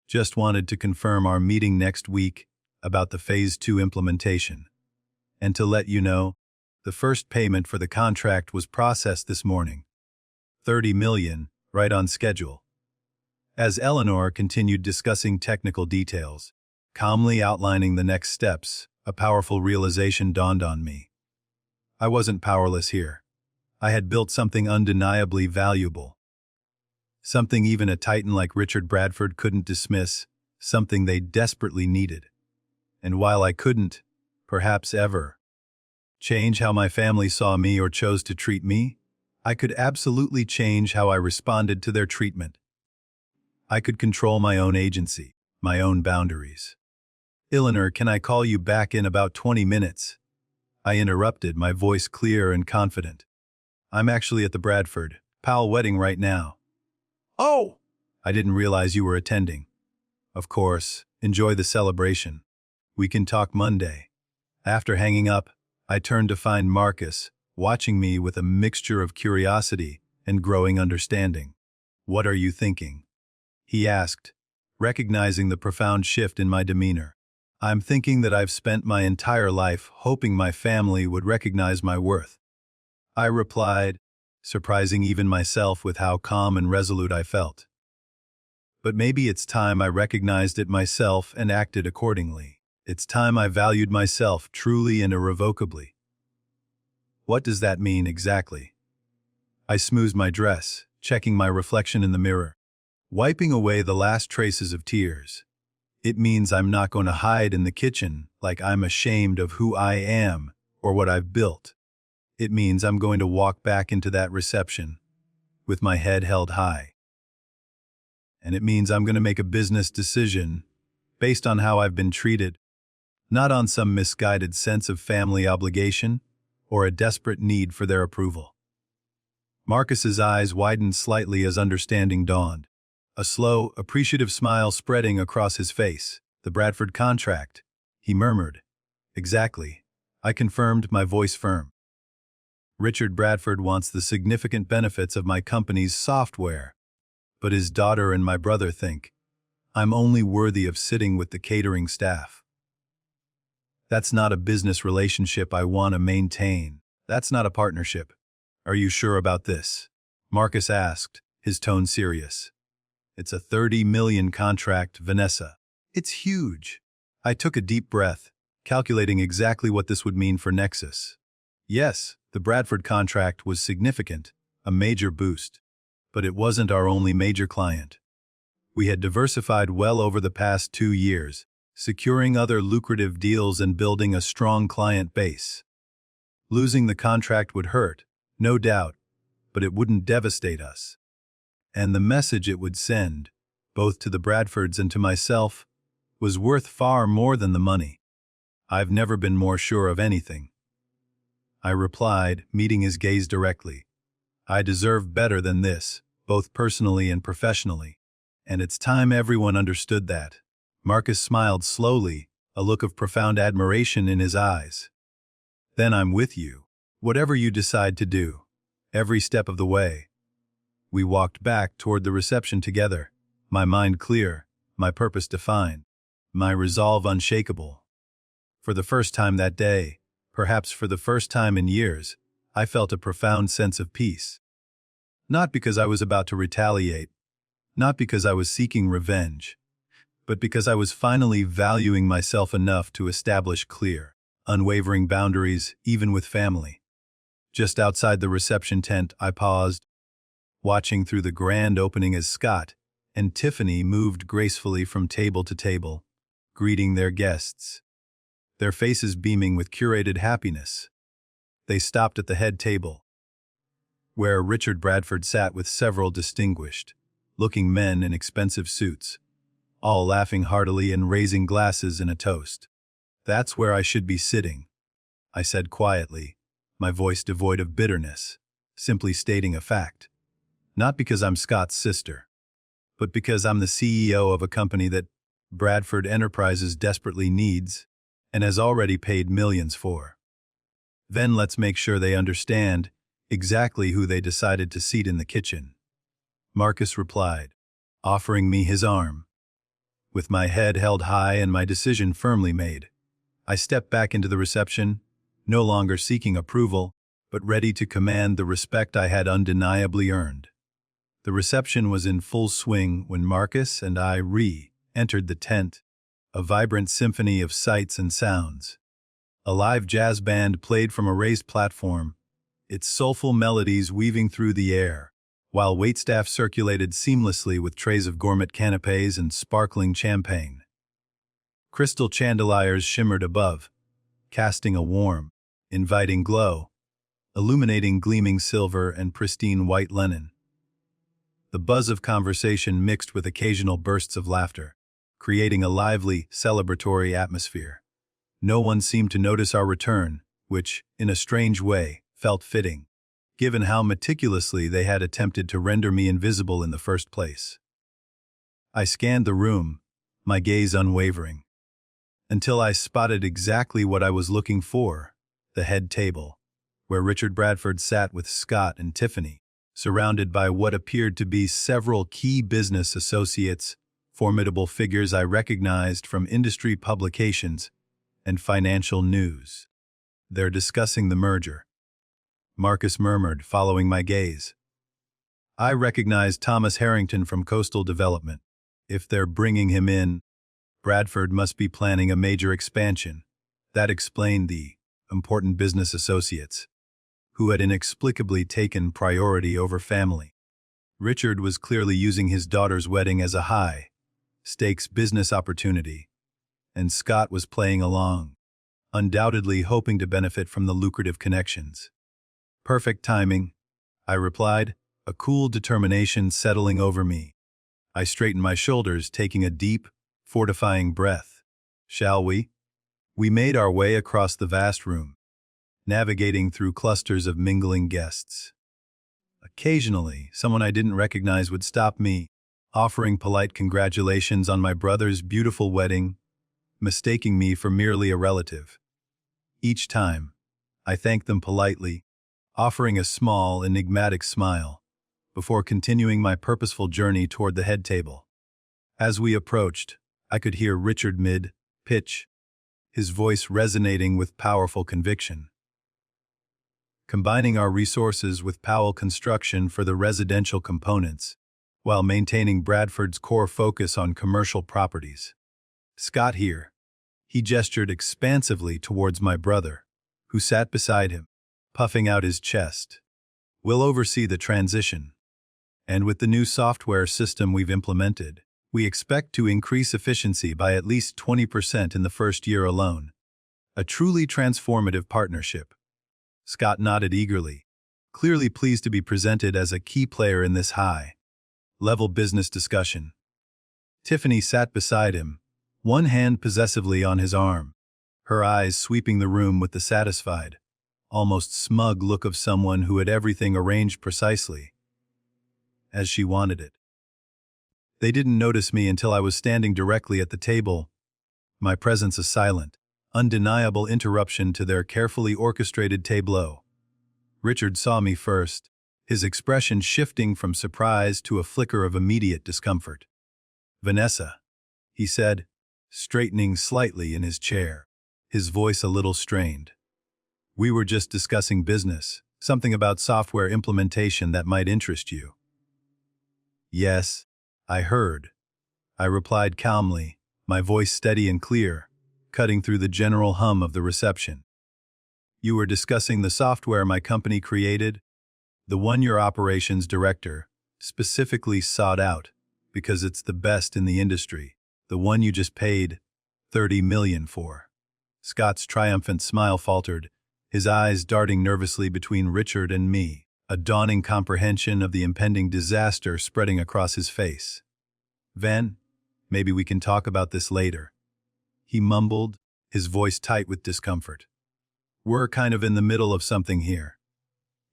Just wanted to confirm our meeting next week about the Phase 2 implementation. And to let you know, the first payment for the contract was processed this morning. 30 million, right on schedule." As Eleanor continued discussing technical details, calmly outlining the next steps, a powerful realization dawned on me. I wasn't powerless here. I had built something undeniably valuable. Something even a titan like Richard Bradford couldn't dismiss, something they desperately needed. And while I couldn't, perhaps ever, change how my family saw me or chose to treat me, I could absolutely change how I responded to their treatment. I could control my own agency, my own boundaries. "Eleanor, can I call you back in about 20 minutes? I interrupted, my voice clear and confident. "I'm actually at the Bradford Powell wedding right now." "Oh! I didn't realize you were attending." "Of course, enjoy the celebration. We can talk Monday." After hanging up, I turned to find Marcus, watching me with a mixture of curiosity and growing understanding. "What are you thinking?" he asked, recognizing the profound shift in my demeanor. "I'm thinking that I've spent my entire life hoping my family would recognize my worth," I replied, surprising even myself with how calm and resolute I felt. "But maybe it's time I recognized it myself and acted accordingly. It's time I valued myself truly and irrevocably." "What does that mean exactly?" I smoothed my dress, checking my reflection in the mirror, wiping away the last traces of tears. "It means I'm not going to hide in the kitchen like I'm ashamed of who I am or what I've built. It means I'm going to walk back into that reception with my head held high. And it means I'm going to make a business decision based on how I've been treated, not on some misguided sense of family obligation or a desperate need for their approval." Marcus's eyes widened slightly as understanding dawned, a slow, appreciative smile spreading across his face. "The Bradford contract," he murmured. "Exactly," I confirmed, my voice firm. "Richard Bradford wants the significant benefits of my company's software, but his daughter and my brother think I'm only worthy of sitting with the catering staff. That's not a business relationship I want to maintain. That's not a partnership." "Are you sure about this?" Marcus asked, his tone serious. It's a 30 million contract, Vanessa. It's huge. I took a deep breath, calculating exactly what this would mean for Nexus. Yes, the Bradford contract was significant, a major boost. But it wasn't our only major client. We had diversified well over the past 2 years, securing other lucrative deals and building a strong client base. Losing the contract would hurt, no doubt, but it wouldn't devastate us. And the message it would send, both to the Bradfords and to myself, was worth far more than the money. I've never been more sure of anything. I replied, meeting his gaze directly. I deserve better than this, both personally and professionally. And it's time everyone understood that. Marcus smiled slowly, a look of profound admiration in his eyes. Then I'm with you. Whatever you decide to do. Every step of the way. We walked back toward the reception together, my mind clear, my purpose defined, my resolve unshakable. For the first time that day, perhaps for the first time in years, I felt a profound sense of peace. Not because I was about to retaliate, not because I was seeking revenge, but because I was finally valuing myself enough to establish clear, unwavering boundaries, even with family. Just outside the reception tent, I paused, watching through the grand opening as Scott and Tiffany moved gracefully from table to table, greeting their guests, their faces beaming with curated happiness. They stopped at the head table, where Richard Bradford sat with several distinguished-looking men in expensive suits, all laughing heartily and raising glasses in a toast. "That's where I should be sitting," I said quietly, my voice devoid of bitterness, simply stating a fact. Not because I'm Scott's sister, but because I'm the CEO of a company that Bradford Enterprises desperately needs and has already paid millions for. Then let's make sure they understand exactly who they decided to seat in the kitchen. Marcus replied, offering me his arm. With my head held high and my decision firmly made, I stepped back into the reception, no longer seeking approval, but ready to command the respect I had undeniably earned. The reception was in full swing when Marcus and I re-entered the tent, a vibrant symphony of sights and sounds. A live jazz band played from a raised platform, its soulful melodies weaving through the air, while waitstaff circulated seamlessly with trays of gourmet canapés and sparkling champagne. Crystal chandeliers shimmered above, casting a warm, inviting glow, illuminating gleaming silver and pristine white linen. The buzz of conversation mixed with occasional bursts of laughter, creating a lively, celebratory atmosphere. No one seemed to notice our return, which, in a strange way, felt fitting, given how meticulously they had attempted to render me invisible in the first place. I scanned the room, my gaze unwavering, until I spotted exactly what I was looking for, the head table, where Richard Bradford sat with Scott and Tiffany, surrounded by what appeared to be several key business associates, formidable figures I recognized from industry publications and financial news. "They're discussing the merger," Marcus murmured, following my gaze. "I recognized Thomas Harrington from Coastal Development. If they're bringing him in, Bradford must be planning a major expansion." That explained the important business associates, who had inexplicably taken priority over family. Richard was clearly using his daughter's wedding as a high-stakes business opportunity, and Scott was playing along, undoubtedly hoping to benefit from the lucrative connections. "Perfect timing," I replied, a cool determination settling over me. I straightened my shoulders, taking a deep, fortifying breath. "Shall we?" We made our way across the vast room, navigating through clusters of mingling guests. Occasionally, someone I didn't recognize would stop me, offering polite congratulations on my brother's beautiful wedding, mistaking me for merely a relative. Each time, I thanked them politely, offering a small, enigmatic smile, before continuing my purposeful journey toward the head table. As we approached, I could hear Richard mid-pitch, his voice resonating with powerful conviction. "Combining our resources with Powell Construction for the residential components, while maintaining Bradford's core focus on commercial properties. Scott here. He gestured expansively towards my brother, who sat beside him, puffing out his chest. We'll oversee the transition. And with the new software system we've implemented, we expect to increase efficiency by at least 20% in the first year alone. A truly transformative partnership. Scott nodded eagerly, clearly pleased to be presented as a key player in this high-level business discussion. Tiffany sat beside him, one hand possessively on his arm, her eyes sweeping the room with the satisfied, almost smug look of someone who had everything arranged precisely as she wanted it. They didn't notice me until I was standing directly at the table, my presence a silent, undeniable interruption to their carefully orchestrated tableau. Richard saw me first, his expression shifting from surprise to a flicker of immediate discomfort. "Vanessa," he said, straightening slightly in his chair, his voice a little strained. "We were just discussing business, something about software implementation that might interest you." "Yes, I heard," I replied calmly, my voice steady and clear, cutting through the general hum of the reception. "You were discussing the software my company created? The one your operations director specifically sought out because it's the best in the industry, the one you just paid $30 million for." Scott's triumphant smile faltered, his eyes darting nervously between Richard and me, a dawning comprehension of the impending disaster spreading across his face. "Van, maybe we can talk about this later," he mumbled, his voice tight with discomfort. "We're kind of in the middle of something here."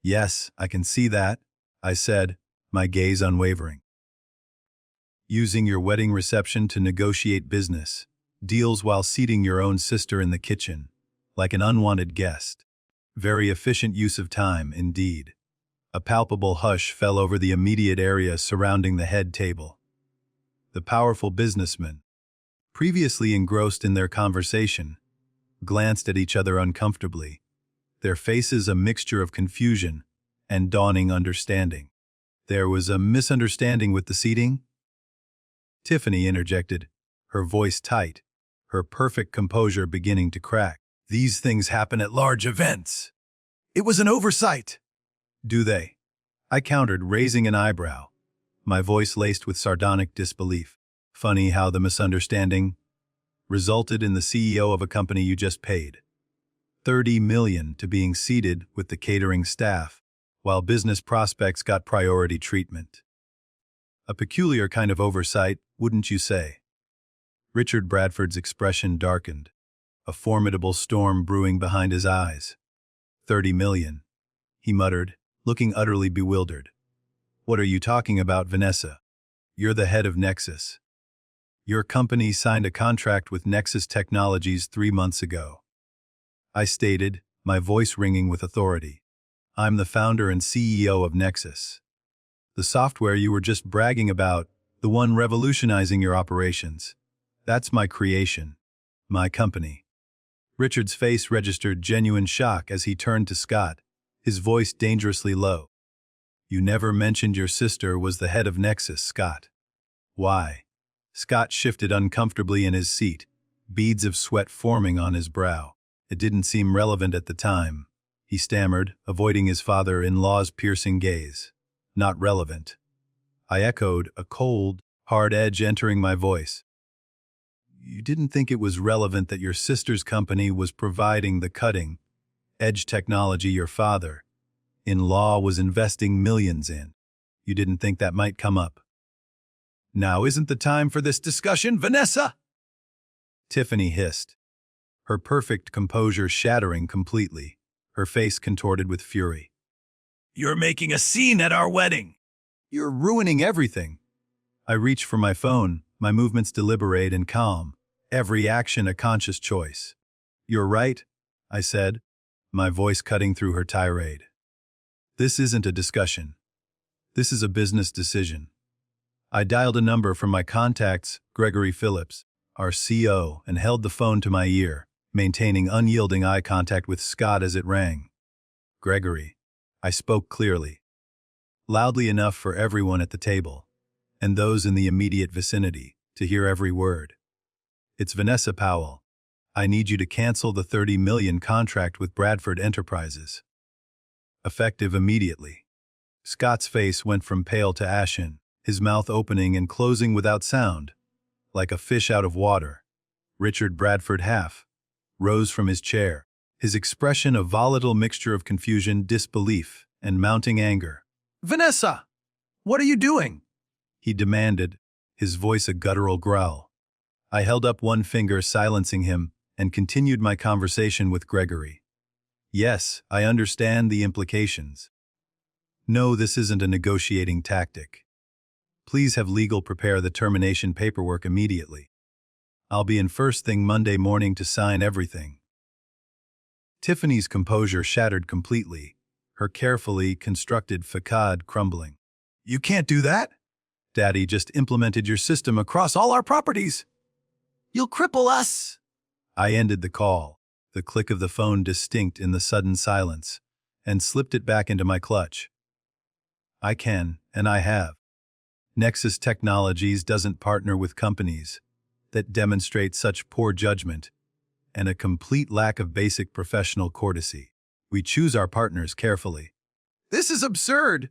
"Yes, I can see that," I said, my gaze unwavering. "Using your wedding reception to negotiate business deals while seating your own sister in the kitchen, like an unwanted guest. Very efficient use of time, indeed." A palpable hush fell over the immediate area surrounding the head table. The powerful businessmen, previously engrossed in their conversation, glanced at each other uncomfortably, their faces a mixture of confusion and dawning understanding. "There was a misunderstanding with the seating?" Tiffany interjected, her voice tight, her perfect composure beginning to crack. "These things happen at large events. It was an oversight." "Do they?" I countered, raising an eyebrow, my voice laced with sardonic disbelief. "Funny how the misunderstanding resulted in the CEO of a company you just paid $30 million to being seated with the catering staff, while business prospects got priority treatment. A peculiar kind of oversight, wouldn't you say?" Richard Bradford's expression darkened, a formidable storm brewing behind his eyes. "$30 million, he muttered, looking utterly bewildered. "What are you talking about, Vanessa? You're the head of Nexus. Your company signed a contract with Nexus Technologies 3 months ago." I stated, my voice ringing with authority. "I'm the founder and CEO of Nexus. The software you were just bragging about, the one revolutionizing your operations. That's my creation. My company." Richard's face registered genuine shock as he turned to Scott, his voice dangerously low. "You never mentioned your sister was the head of Nexus, Scott." "Why?" Scott shifted uncomfortably in his seat, beads of sweat forming on his brow. "It didn't seem relevant at the time," he stammered, avoiding his father-in-law's piercing gaze. "Not relevant." I echoed, a cold, hard edge entering my voice. "You didn't think it was relevant that your sister's company was providing the cutting-edge technology your father-in-law was investing millions in? You didn't think that might come up?" "Now isn't the time for this discussion, Vanessa!" Tiffany hissed, her perfect composure shattering completely, her face contorted with fury. "You're making a scene at our wedding! You're ruining everything!" I reached for my phone, my movements deliberate and calm, every action a conscious choice. "You're right," I said, my voice cutting through her tirade. "This isn't a discussion. This is a business decision." I dialed a number from my contacts, Gregory Phillips, our CO, and held the phone to my ear, maintaining unyielding eye contact with Scott as it rang. "Gregory," I spoke clearly, loudly enough for everyone at the table. and those in the immediate vicinity, to hear every word. "It's Vanessa Powell. I need you to cancel the $30 million contract with Bradford Enterprises. Effective immediately." Scott's face went from pale to ashen, his mouth opening and closing without sound, like a fish out of water. Richard Bradford rose from his chair, his expression a volatile mixture of confusion, disbelief, and mounting anger. "Vanessa! What are you doing?" he demanded, his voice a guttural growl. I held up one finger, silencing him, and continued my conversation with Gregory. "Yes, I understand the implications. No, this isn't a negotiating tactic. Please have legal prepare the termination paperwork immediately. I'll be in first thing Monday morning to sign everything." Tiffany's composure shattered completely, her carefully constructed facade crumbling. "You can't do that. Daddy just implemented your system across all our properties. You'll cripple us." I ended the call, the click of the phone distinct in the sudden silence, and slipped it back into my clutch. I can, and I have. Nexus Technologies doesn't partner with companies that demonstrate such poor judgment and a complete lack of basic professional courtesy. We choose our partners carefully. "This is absurd,"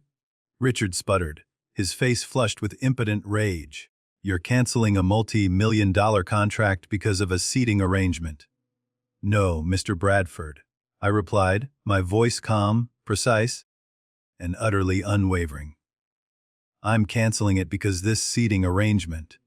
Richard sputtered, his face flushed with impotent rage. "You're canceling a multi-million-dollar contract because of a seating arrangement." "No, Mr. Bradford," I replied, my voice calm, precise, and utterly unwavering. "I'm canceling it because this seating arrangement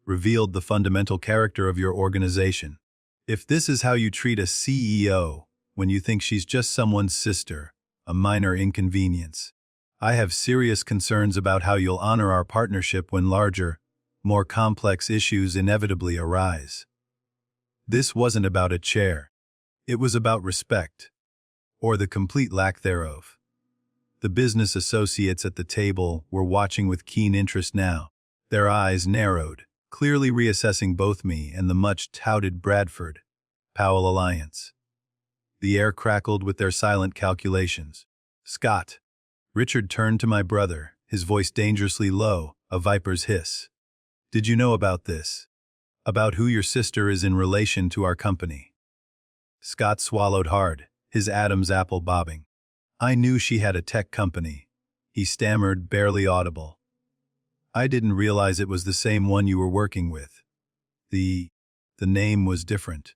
revealed the fundamental character of your organization. If this is how you treat a CEO when you think she's just someone's sister, a minor inconvenience, I have serious concerns about how you'll honor our partnership when larger, more complex issues inevitably arise." This wasn't about a chair. It was about respect, or the complete lack thereof. The business associates at the table were watching with keen interest now, their eyes narrowed, clearly reassessing both me and the much-touted Bradford Powell alliance. The air crackled with their silent calculations. "Scott." Richard turned to my brother, his voice dangerously low, a viper's hiss. "Did you know about this? About who your sister is in relation to our company?" Scott swallowed hard, his Adam's apple bobbing. "I knew she had a tech company," he stammered, barely audible. "I didn't realize it was the same one you were working with. The name was different."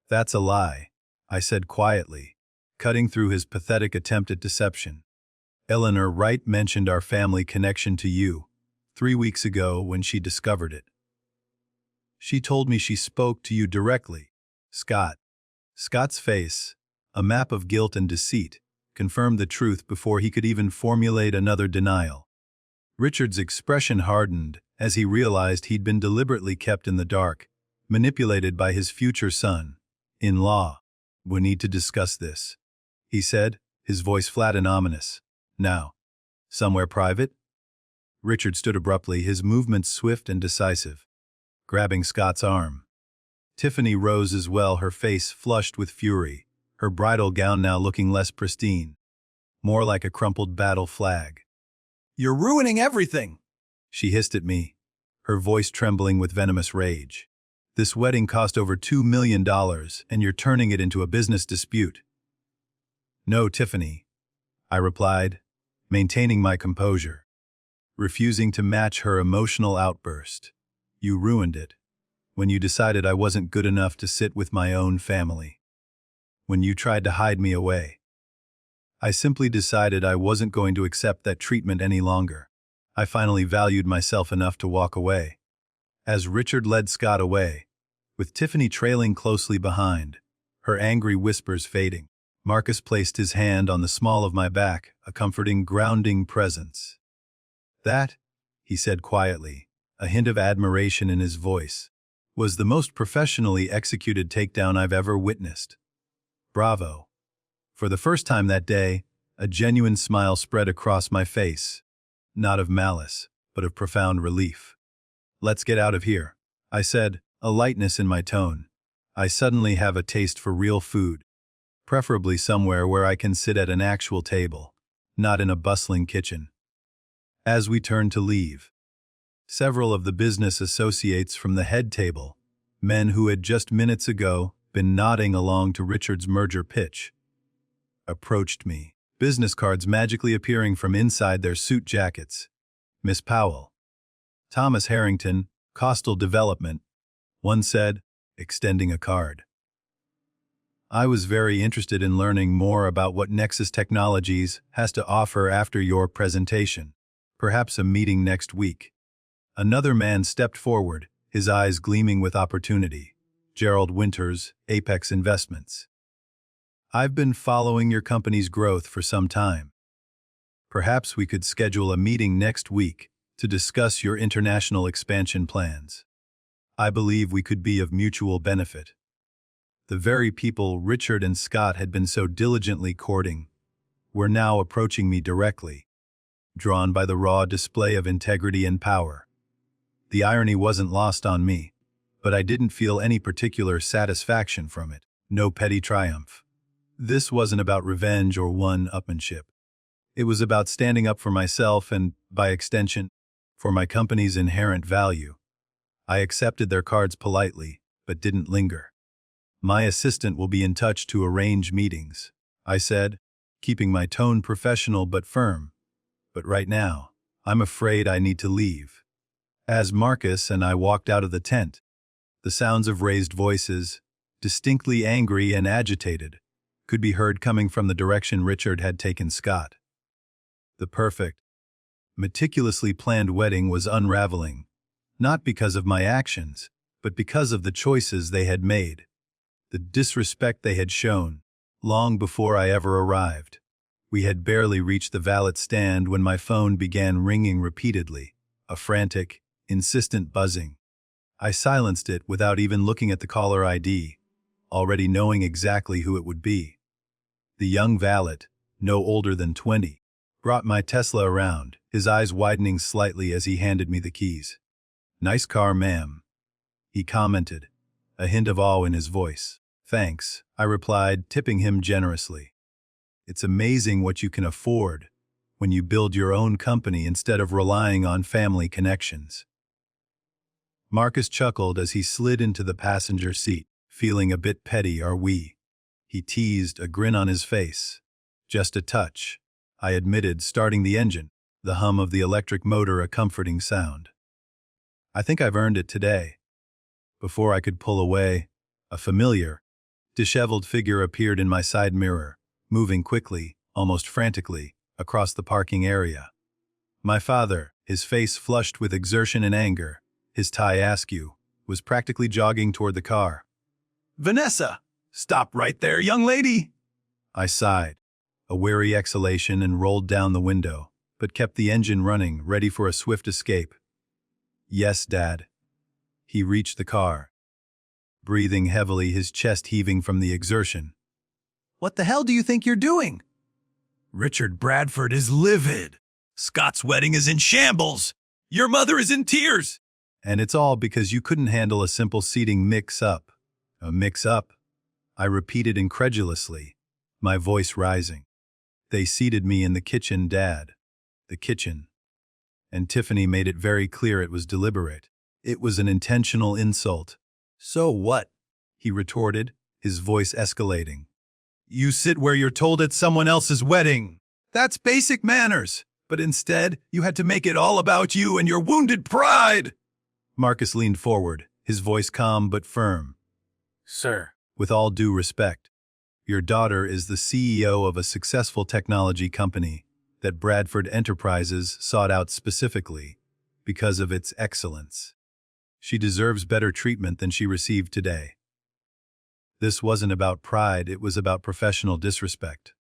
"That's a lie," I said quietly, cutting through his pathetic attempt at deception. "Eleanor Wright mentioned our family connection to you 3 weeks ago when she discovered it. She told me she spoke to you directly." Scott's face, a map of guilt and deceit, confirmed the truth before he could even formulate another denial. Richard's expression hardened as he realized he'd been deliberately kept in the dark, manipulated by his future son-in-law. "We need to discuss this," he said, his voice flat and ominous. "Now. Somewhere private?" Richard stood abruptly, his movements swift and decisive, grabbing Scott's arm. Tiffany rose as well, her face flushed with fury, her bridal gown now looking less pristine, more like a crumpled battle flag. "You're ruining everything," she hissed at me, her voice trembling with venomous rage. "This wedding cost over $2 million, and you're turning it into a business dispute." "No, Tiffany," I replied, maintaining my composure, refusing to match her emotional outburst. "You ruined it when you decided I wasn't good enough to sit with my own family. When you tried to hide me away. I simply decided I wasn't going to accept that treatment any longer. I finally valued myself enough to walk away." As Richard led Scott away, with Tiffany trailing closely behind, her angry whispers fading, Marcus placed his hand on the small of my back, a comforting, grounding presence. "That," he said quietly, a hint of admiration in his voice, "was the most professionally executed takedown I've ever witnessed. Bravo." For the first time that day, a genuine smile spread across my face, not of malice, but of profound relief. "Let's get out of here," I said, a lightness in my tone. "I suddenly have a taste for real food, preferably somewhere where I can sit at an actual table, not in a bustling kitchen." As we turned to leave, Several of the business associates from the head table, men who had just minutes ago been nodding along to Richard's merger pitch, approached me, business cards magically appearing from inside their suit jackets. Miss Powell. Thomas Harrington, Coastal Development, one said, extending a card. I was very interested in learning more about what Nexus Technologies has to offer after your presentation. Perhaps a meeting next week. Another man stepped forward, his eyes gleaming with opportunity. Gerald Winters, Apex Investments. I've been following your company's growth for some time. Perhaps we could schedule a meeting next week to discuss your international expansion plans. I believe we could be of mutual benefit. The very people Richard and Scott had been so diligently courting were now approaching me directly, drawn by the raw display of integrity and power. The irony wasn't lost on me, but I didn't feel any particular satisfaction from it, no petty triumph. This wasn't about revenge or one-upmanship. It was about standing up for myself and, by extension, for my company's inherent value. I accepted their cards politely, but didn't linger. My assistant will be in touch to arrange meetings, I said, keeping my tone professional but firm. But right now, I'm afraid I need to leave. As Marcus and I walked out of the tent, the sounds of raised voices, distinctly angry and agitated, could be heard coming from the direction Richard had taken Scott. The perfect, meticulously planned wedding was unraveling, not because of my actions, but because of the choices they had made. The disrespect they had shown, long before I ever arrived. We had barely reached the valet stand when my phone began ringing repeatedly, a frantic, insistent buzzing. I silenced it without even looking at the caller ID, already knowing exactly who it would be. The young valet, no older than 20, brought my Tesla around, his eyes widening slightly as he handed me the keys. "Nice car, ma'am," he commented, a hint of awe in his voice. "Thanks," I replied, tipping him generously. It's amazing what you can afford when you build your own company instead of relying on family connections. Marcus chuckled as he slid into the passenger seat, feeling a bit petty, are we? He teased, a grin on his face. Just a touch, I admitted, starting the engine, the hum of the electric motor a comforting sound. I think I've earned it today. Before I could pull away, a familiar, disheveled figure appeared in my side mirror, moving quickly, almost frantically, across the parking area. My father, his face flushed with exertion and anger, his tie askew, was practically jogging toward the car. "Vanessa, stop right there, young lady!" I sighed, a weary exhalation, and rolled down the window, but kept the engine running, ready for a swift escape. "Yes, Dad." He reached the car, breathing heavily, his chest heaving from the exertion. "What the hell do you think you're doing?" "Richard Bradford is livid. Scott's wedding is in shambles. Your mother is in tears. And it's all because you couldn't handle a simple seating mix-up." "A mix-up?" I repeated incredulously, my voice rising. "They seated me in the kitchen, Dad." The kitchen. And Tiffany made it very clear it was deliberate. It was an intentional insult. "So what?" he retorted, his voice escalating. "You sit where you're told at someone else's wedding. That's basic manners. But instead, you had to make it all about you and your wounded pride." Marcus leaned forward, his voice calm but firm. "Sir, with all due respect, your daughter is the CEO of a successful technology company that Bradford Enterprises sought out specifically because of its excellence. She deserves better treatment than she received today." This wasn't about pride, it was about professional disrespect.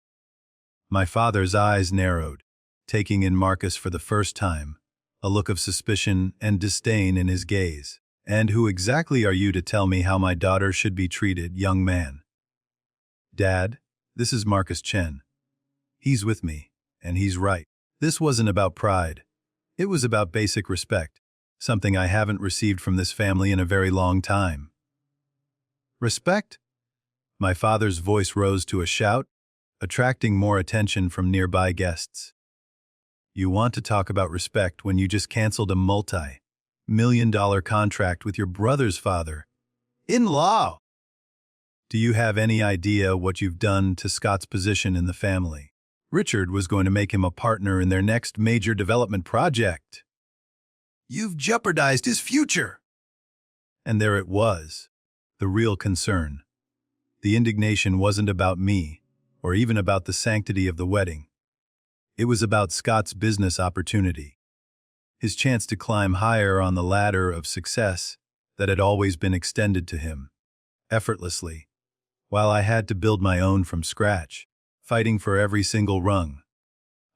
My father's eyes narrowed, taking in Marcus for the first time, a look of suspicion and disdain in his gaze. "And who exactly are you to tell me how my daughter should be treated, young man?" "Dad, this is Marcus Chen. He's with me, and he's right." This wasn't about pride. It was about basic respect, something I haven't received from this family in a very long time. "Respect?" My father's voice rose to a shout, attracting more attention from nearby guests. "You want to talk about respect when you just canceled a multi $1 million contract with your brother's father. In-law! Do you have any idea what you've done to Scott's position in the family? Richard was going to make him a partner in their next major development project. You've jeopardized his future! And there it was, the real concern. The indignation wasn't about me, or even about the sanctity of the wedding. It was about Scott's business opportunity, his chance to climb higher on the ladder of success that had always been extended to him, effortlessly, while I had to build my own from scratch, fighting for every single rung.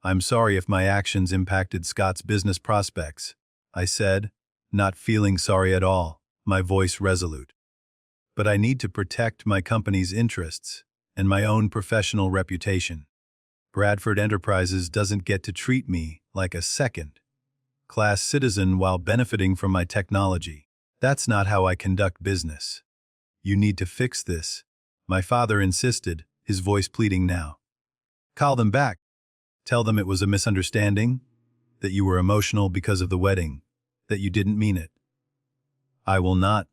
I'm sorry if my actions impacted Scott's business prospects, I said, not feeling sorry at all, my voice resolute. But I need to protect my company's interests and my own professional reputation. Bradford Enterprises doesn't get to treat me like a second-class citizen while benefiting from my technology. That's not how I conduct business. You need to fix this, my father insisted, his voice pleading now. Call them back. Tell them it was a misunderstanding, that you were emotional because of the wedding, that you didn't mean it. I will not,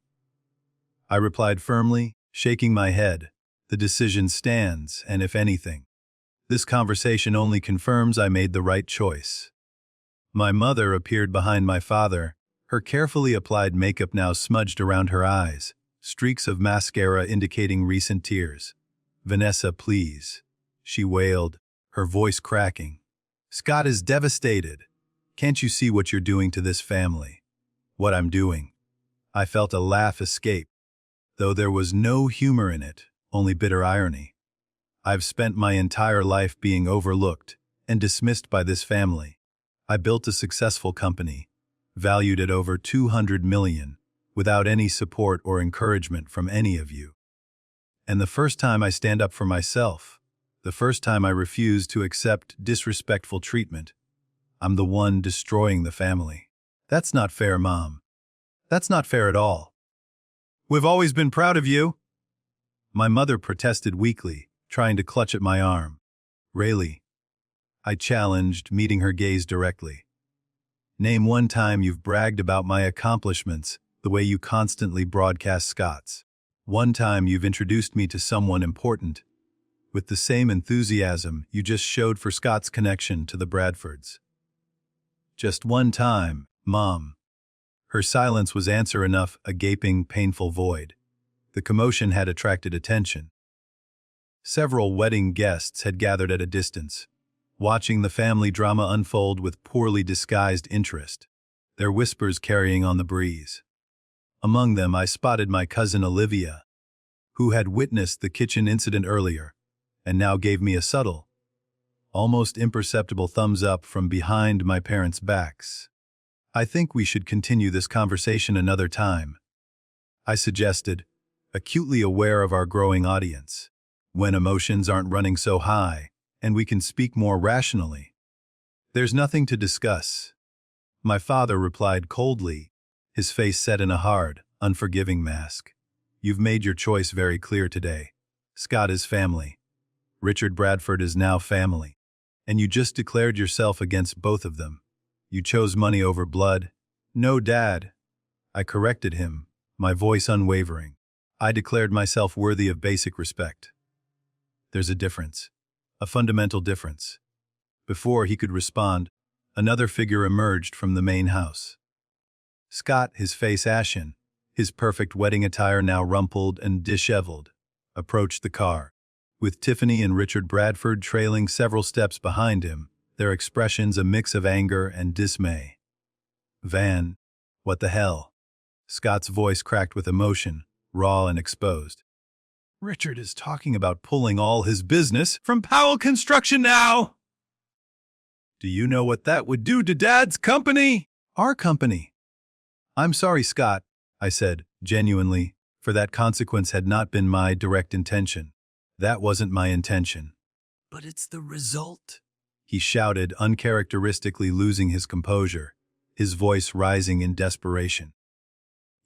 I replied firmly, shaking my head. The decision stands, and if anything, this conversation only confirms I made the right choice. My mother appeared behind my father, her carefully applied makeup now smudged around her eyes, streaks of mascara indicating recent tears. Vanessa, please, she wailed, her voice cracking. Scott is devastated. Can't you see what you're doing to this family? What I'm doing? I felt a laugh escape, though there was no humor in it, only bitter irony. I've spent my entire life being overlooked and dismissed by this family. I built a successful company, valued at over $200 million, without any support or encouragement from any of you. And the first time I stand up for myself, the first time I refuse to accept disrespectful treatment, I'm the one destroying the family. That's not fair, Mom. That's not fair at all. We've always been proud of you. My mother protested weakly, trying to clutch at my arm. Rayleigh, I challenged, meeting her gaze directly. Name one time you've bragged about my accomplishments the way you constantly broadcast Scott's. One time you've introduced me to someone important, with the same enthusiasm you just showed for Scott's connection to the Bradfords. Just one time, Mom. Her silence was answer enough, a gaping, painful void. The commotion had attracted attention. Several wedding guests had gathered at a distance, watching the family drama unfold with poorly disguised interest, their whispers carrying on the breeze. Among them, I spotted my cousin Olivia, who had witnessed the kitchen incident earlier, and now gave me a subtle, almost imperceptible thumbs up from behind my parents' backs. I think we should continue this conversation another time, I suggested, acutely aware of our growing audience, when emotions aren't running so high and we can speak more rationally. There's nothing to discuss, my father replied coldly, his face set in a hard, unforgiving mask. You've made your choice very clear today. Scott is family. Richard Bradford is now family. And you just declared yourself against both of them. You chose money over blood. No, Dad. I corrected him, my voice unwavering. I declared myself worthy of basic respect. There's a difference. A fundamental difference. Before he could respond, another figure emerged from the main house. Scott, his face ashen, his perfect wedding attire now rumpled and disheveled, approached the car, with Tiffany and Richard Bradford trailing several steps behind him, their expressions a mix of anger and dismay. Van, what the hell? Scott's voice cracked with emotion, raw and exposed. Richard is talking about pulling all his business from Powell Construction now! Do you know what that would do to Dad's company? Our company. I'm sorry, Scott, I said, genuinely, for that consequence had not been my direct intention. That wasn't my intention. But it's the result, he shouted, uncharacteristically losing his composure, his voice rising in desperation.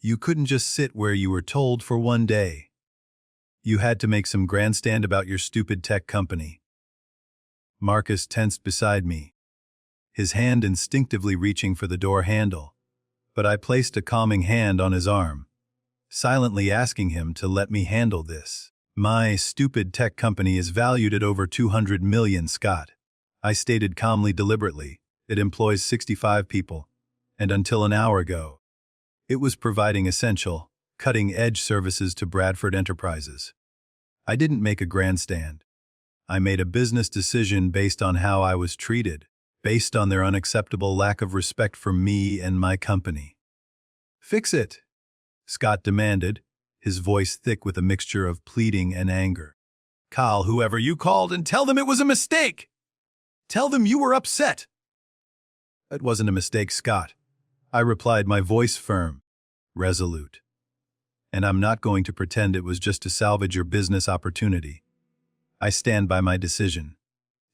You couldn't just sit where you were told for one day. You had to make some grandstand about your stupid tech company. Marcus tensed beside me, his hand instinctively reaching for the door handle, but I placed a calming hand on his arm, silently asking him to let me handle this. My stupid tech company is valued at over 200 million, Scott. I stated calmly, deliberately. It employs 65 people, and until an hour ago, it was providing essential, cutting-edge services to Bradford enterprises. I didn't make a grandstand. I made a business decision based on how I was treated, based on their unacceptable lack of respect for me and my company. Fix it, Scott demanded, his voice thick with a mixture of pleading and anger. Call whoever you called and tell them it was a mistake. Tell them you were upset. It wasn't a mistake, Scott, I replied, my voice firm, resolute. And I'm not going to pretend it was just to salvage your business opportunity. I stand by my decision.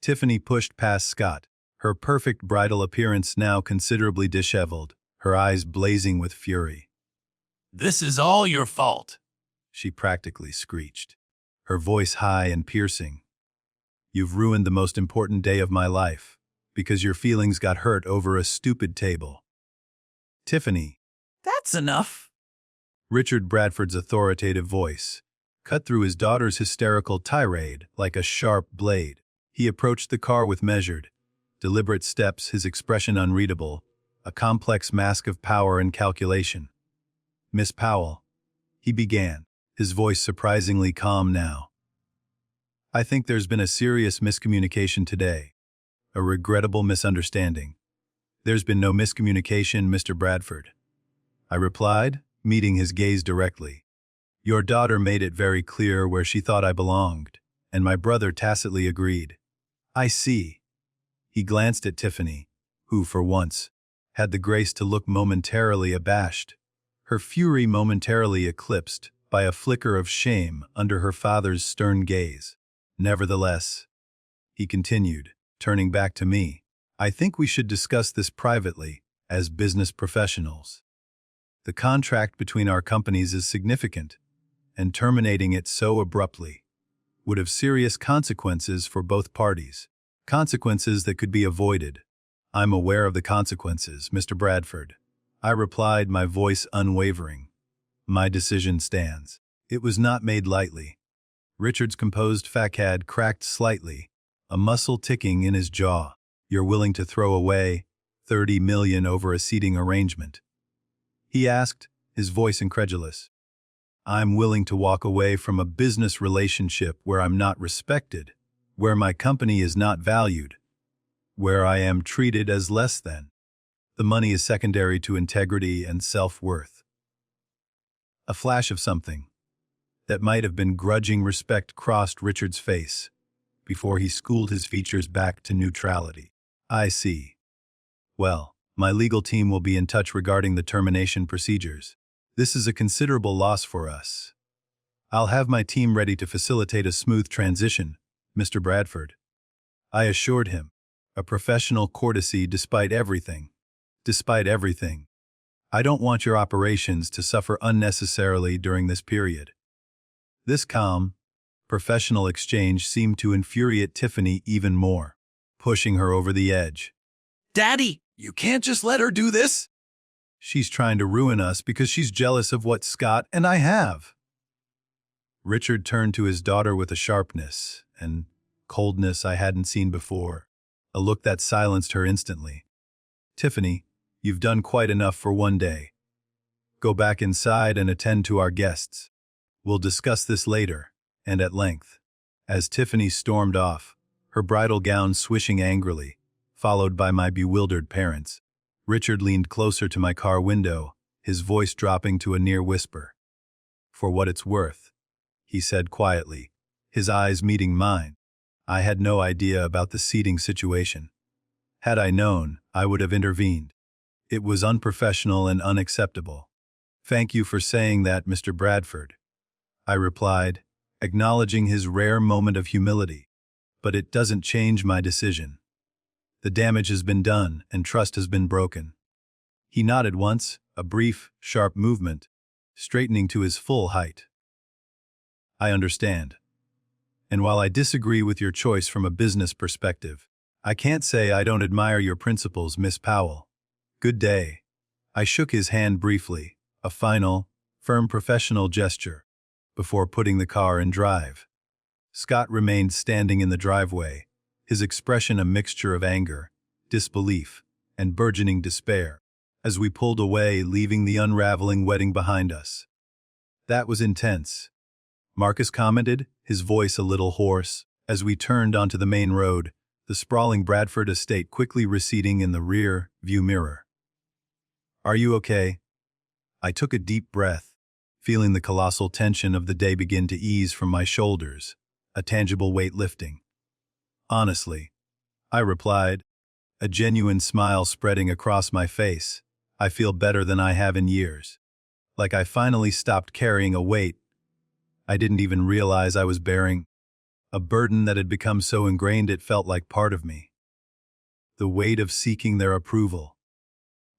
Tiffany pushed past Scott, her perfect bridal appearance now considerably disheveled, her eyes blazing with fury. This is all your fault, she practically screeched, her voice high and piercing. You've ruined the most important day of my life, because your feelings got hurt over a stupid table. Tiffany. That's enough. Richard Bradford's authoritative voice cut through his daughter's hysterical tirade like a sharp blade. He approached the car with measured, deliberate steps, his expression unreadable, a complex mask of power and calculation. Miss Powell, he began, his voice surprisingly calm now. I think there's been a serious miscommunication today, a regrettable misunderstanding. There's been no miscommunication, Mr. Bradford, I replied, meeting his gaze directly. Your daughter made it very clear where she thought I belonged, and my brother tacitly agreed. I see. He glanced at Tiffany, who, for once, had the grace to look momentarily abashed, her fury momentarily eclipsed by a flicker of shame under her father's stern gaze. Nevertheless, he continued, turning back to me, I think we should discuss this privately, as business professionals. The contract between our companies is significant, and terminating it so abruptly would have serious consequences for both parties, consequences that could be avoided. I'm aware of the consequences, Mr. Bradford, I replied, my voice unwavering. My decision stands. It was not made lightly. Richard's composed facade cracked slightly, a muscle ticking in his jaw. You're willing to throw away $30 million over a seating arrangement? He asked, his voice incredulous. I'm willing to walk away from a business relationship where I'm not respected, where my company is not valued, where I am treated as less than. The money is secondary to integrity and self-worth. A flash of something that might have been grudging respect crossed Richard's face before he schooled his features back to neutrality. I see. Well, my legal team will be in touch regarding the termination procedures. This is a considerable loss for us. I'll have my team ready to facilitate a smooth transition, Mr. Bradford, I assured him, a professional courtesy despite everything. Despite everything. I don't want your operations to suffer unnecessarily during this period. This calm, professional exchange seemed to infuriate Tiffany even more, pushing her over the edge. Daddy, you can't just let her do this. She's trying to ruin us because she's jealous of what Scott and I have. Richard turned to his daughter with a sharpness and coldness I hadn't seen before, a look that silenced her instantly. Tiffany, you've done quite enough for one day. Go back inside and attend to our guests. We'll discuss this later, and at length. As Tiffany stormed off, her bridal gown swishing angrily, followed by my bewildered parents, Richard leaned closer to my car window, his voice dropping to a near whisper. For what it's worth, he said quietly, his eyes meeting mine. I had no idea about the seating situation. Had I known, I would have intervened. It was unprofessional and unacceptable. Thank you for saying that, Mr. Bradford, I replied, acknowledging his rare moment of humility. But it doesn't change my decision. The damage has been done and trust has been broken. He nodded once, a brief, sharp movement, straightening to his full height. I understand. And while I disagree with your choice from a business perspective, I can't say I don't admire your principles, Miss Powell. Good day, I shook his hand briefly, a final, firm professional gesture, before putting the car in drive. Scott remained standing in the driveway, his expression a mixture of anger, disbelief, and burgeoning despair, as we pulled away, leaving the unraveling wedding behind us. That was intense, Marcus commented, his voice a little hoarse, as we turned onto the main road, the sprawling Bradford estate quickly receding in the rear view mirror. "Are you okay?" I took a deep breath, feeling the colossal tension of the day begin to ease from my shoulders, a tangible weight lifting. "Honestly," I replied, a genuine smile spreading across my face, "I feel better than I have in years. Like I finally stopped carrying a weight I didn't even realize I was bearing, a burden that had become so ingrained it felt like part of me. The weight of seeking their approval."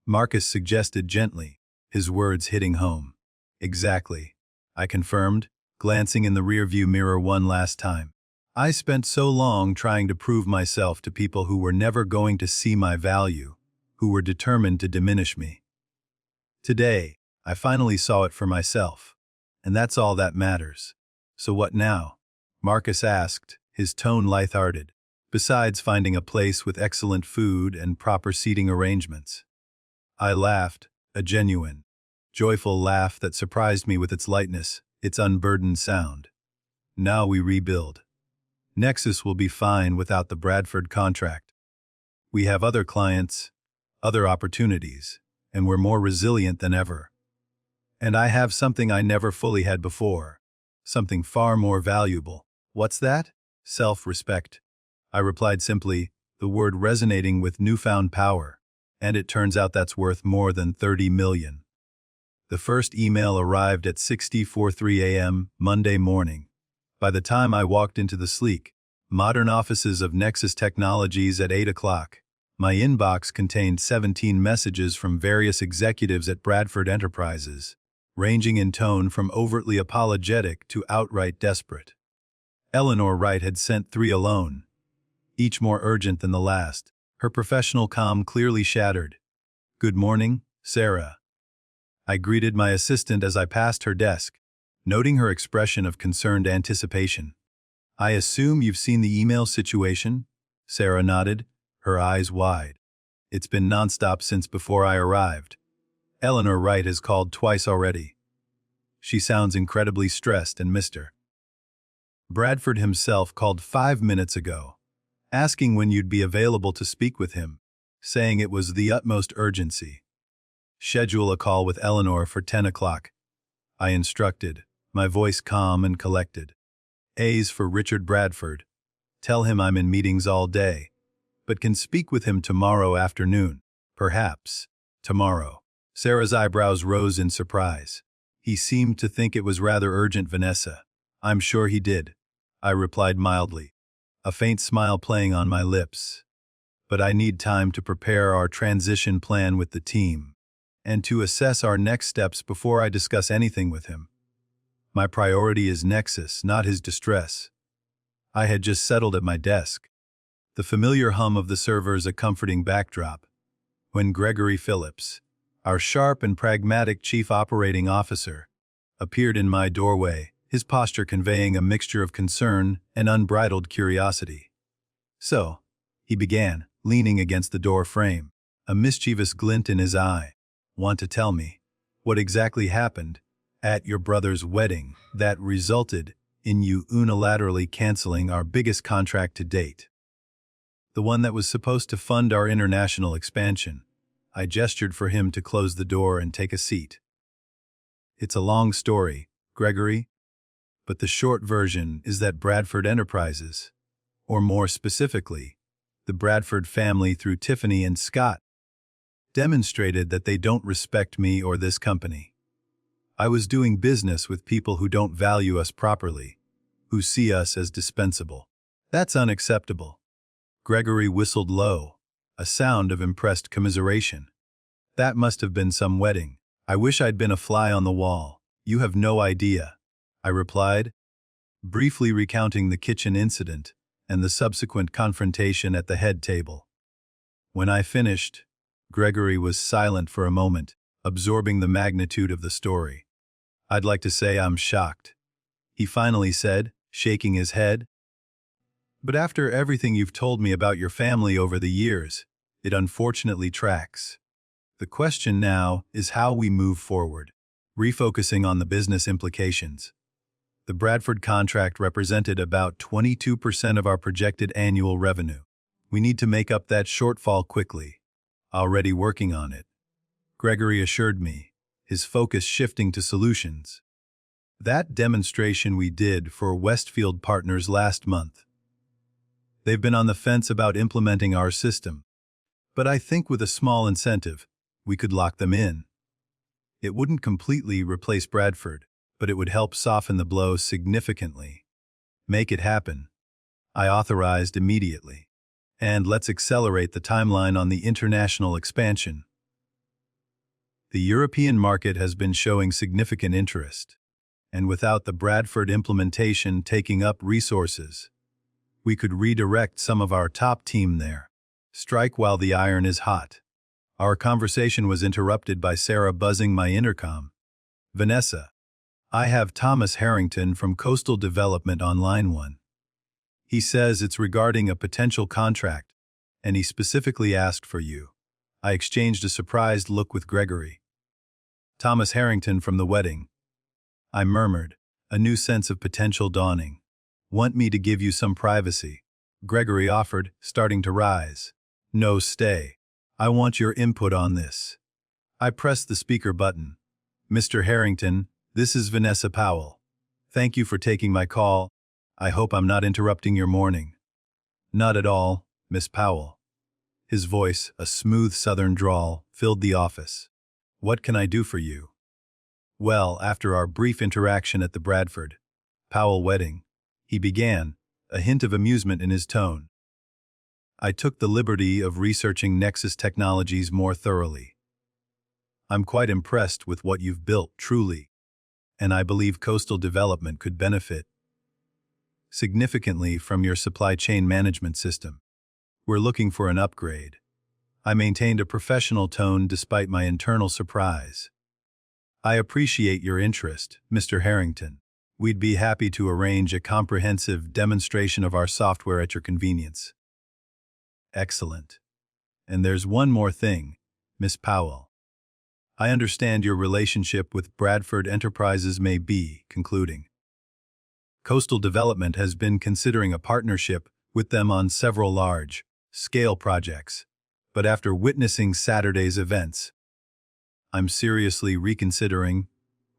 Marcus suggested gently, his words hitting home. "Exactly," I confirmed, glancing in the rearview mirror one last time. I spent so long trying to prove myself to people who were never going to see my value, who were determined to diminish me. Today, I finally saw it for myself, and that's all that matters. "So what now?" Marcus asked, his tone lighthearted, besides finding a place with excellent food and proper seating arrangements. I laughed, a genuine, joyful laugh that surprised me with its lightness, its unburdened sound. "Now we rebuild. Nexus will be fine without the Bradford contract. We have other clients, other opportunities, and we're more resilient than ever. And I have something I never fully had before, something far more valuable." "What's that?" "Self-respect." I replied simply, the word resonating with newfound power, and it turns out that's worth more than 30 million. The first email arrived at 6:43 a.m. Monday morning. By the time I walked into the sleek, modern offices of Nexus Technologies at 8 o'clock, my inbox contained 17 messages from various executives at Bradford Enterprises, ranging in tone from overtly apologetic to outright desperate. Eleanor Wright had sent 3 alone, each more urgent than the last, her professional calm clearly shattered. "Good morning, Sarah." I greeted my assistant as I passed her desk, noting her expression of concerned anticipation. "I assume you've seen the email situation?" Sarah nodded, her eyes wide. "It's been nonstop since before I arrived. Eleanor Wright has called twice already. She sounds incredibly stressed, and Mr. Bradford himself called 5 minutes ago, asking when you'd be available to speak with him, saying it was the utmost urgency. Schedule a call with Eleanor for 10 o'clock. I instructed, my voice calm and collected. A's for Richard Bradford. Tell him I'm in meetings all day, but can speak with him tomorrow afternoon. Perhaps. Tomorrow. Sarah's eyebrows rose in surprise. "He seemed to think it was rather urgent, Vanessa." "I'm sure he did," I replied mildly, a faint smile playing on my lips. "But I need time to prepare our transition plan with the team, and to assess our next steps before I discuss anything with him. My priority is Nexus, not his distress." I had just settled at my desk, the familiar hum of the servers a comforting backdrop, when Gregory Phillips, our sharp and pragmatic chief operating officer, appeared in my doorway, his posture conveying a mixture of concern and unbridled curiosity. "So," he began, leaning against the door frame, a mischievous glint in his eye, "want to tell me what exactly happened at your brother's wedding that resulted in you unilaterally canceling our biggest contract to date? The one that was supposed to fund our international expansion." I gestured for him to close the door and take a seat. "It's a long story, Gregory, but the short version is that Bradford Enterprises, or more specifically, the Bradford family through Tiffany and Scott, demonstrated that they don't respect me or this company. I was doing business with people who don't value us properly, who see us as dispensable. That's unacceptable." Gregory whistled low, a sound of impressed commiseration. "That must have been some wedding. I wish I'd been a fly on the wall. You have no idea," I replied, briefly recounting the kitchen incident and the subsequent confrontation at the head table. When I finished, Gregory was silent for a moment, absorbing the magnitude of the story. "I'd like to say I'm shocked," he finally said, shaking his head. "But after everything you've told me about your family over the years, it unfortunately tracks. The question now is how we move forward." Refocusing on the business implications. The Bradford contract represented about 22% of our projected annual revenue. "We need to make up that shortfall quickly. Already working on it," Gregory assured me, his focus shifting to solutions. "That demonstration we did for Westfield Partners last month. They've been on the fence about implementing our system, but I think with a small incentive, we could lock them in. It wouldn't completely replace Bradford, but it would help soften the blow significantly. Make it happen," I authorized immediately. "And let's accelerate the timeline on the international expansion." The European market has been showing significant interest, and without the Bradford implementation taking up resources, we could redirect some of our top team there. Strike while the iron is hot. Our conversation was interrupted by Sarah buzzing my intercom. "Vanessa, I have Thomas Harrington from Coastal Development on line 1. He says it's regarding a potential contract, and he specifically asked for you." I exchanged a surprised look with Gregory. "Thomas Harrington from the wedding," I murmured, a new sense of potential dawning. "Want me to give you some privacy?" Gregory offered, starting to rise. "No, stay. I want your input on this." I pressed the speaker button. "Mr. Harrington, this is Vanessa Powell. Thank you for taking my call. I hope I'm not interrupting your morning." "Not at all, Miss Powell." His voice, a smooth southern drawl, filled the office. "What can I do for you?" "Well, after our brief interaction at the Bradford Powell wedding," he began, a hint of amusement in his tone, "I took the liberty of researching Nexus Technologies more thoroughly. I'm quite impressed with what you've built, truly, and I believe Coastal Development could benefit significantly from your supply chain management system. We're looking for an upgrade." I maintained a professional tone despite my internal surprise. "I appreciate your interest, Mr. Harrington. We'd be happy to arrange a comprehensive demonstration of our software at your convenience." "Excellent. And there's one more thing, Miss Powell. I understand your relationship with Bradford Enterprises may be concluding. Coastal Development has been considering a partnership with them on several large-scale projects, but after witnessing Saturday's events, I'm seriously reconsidering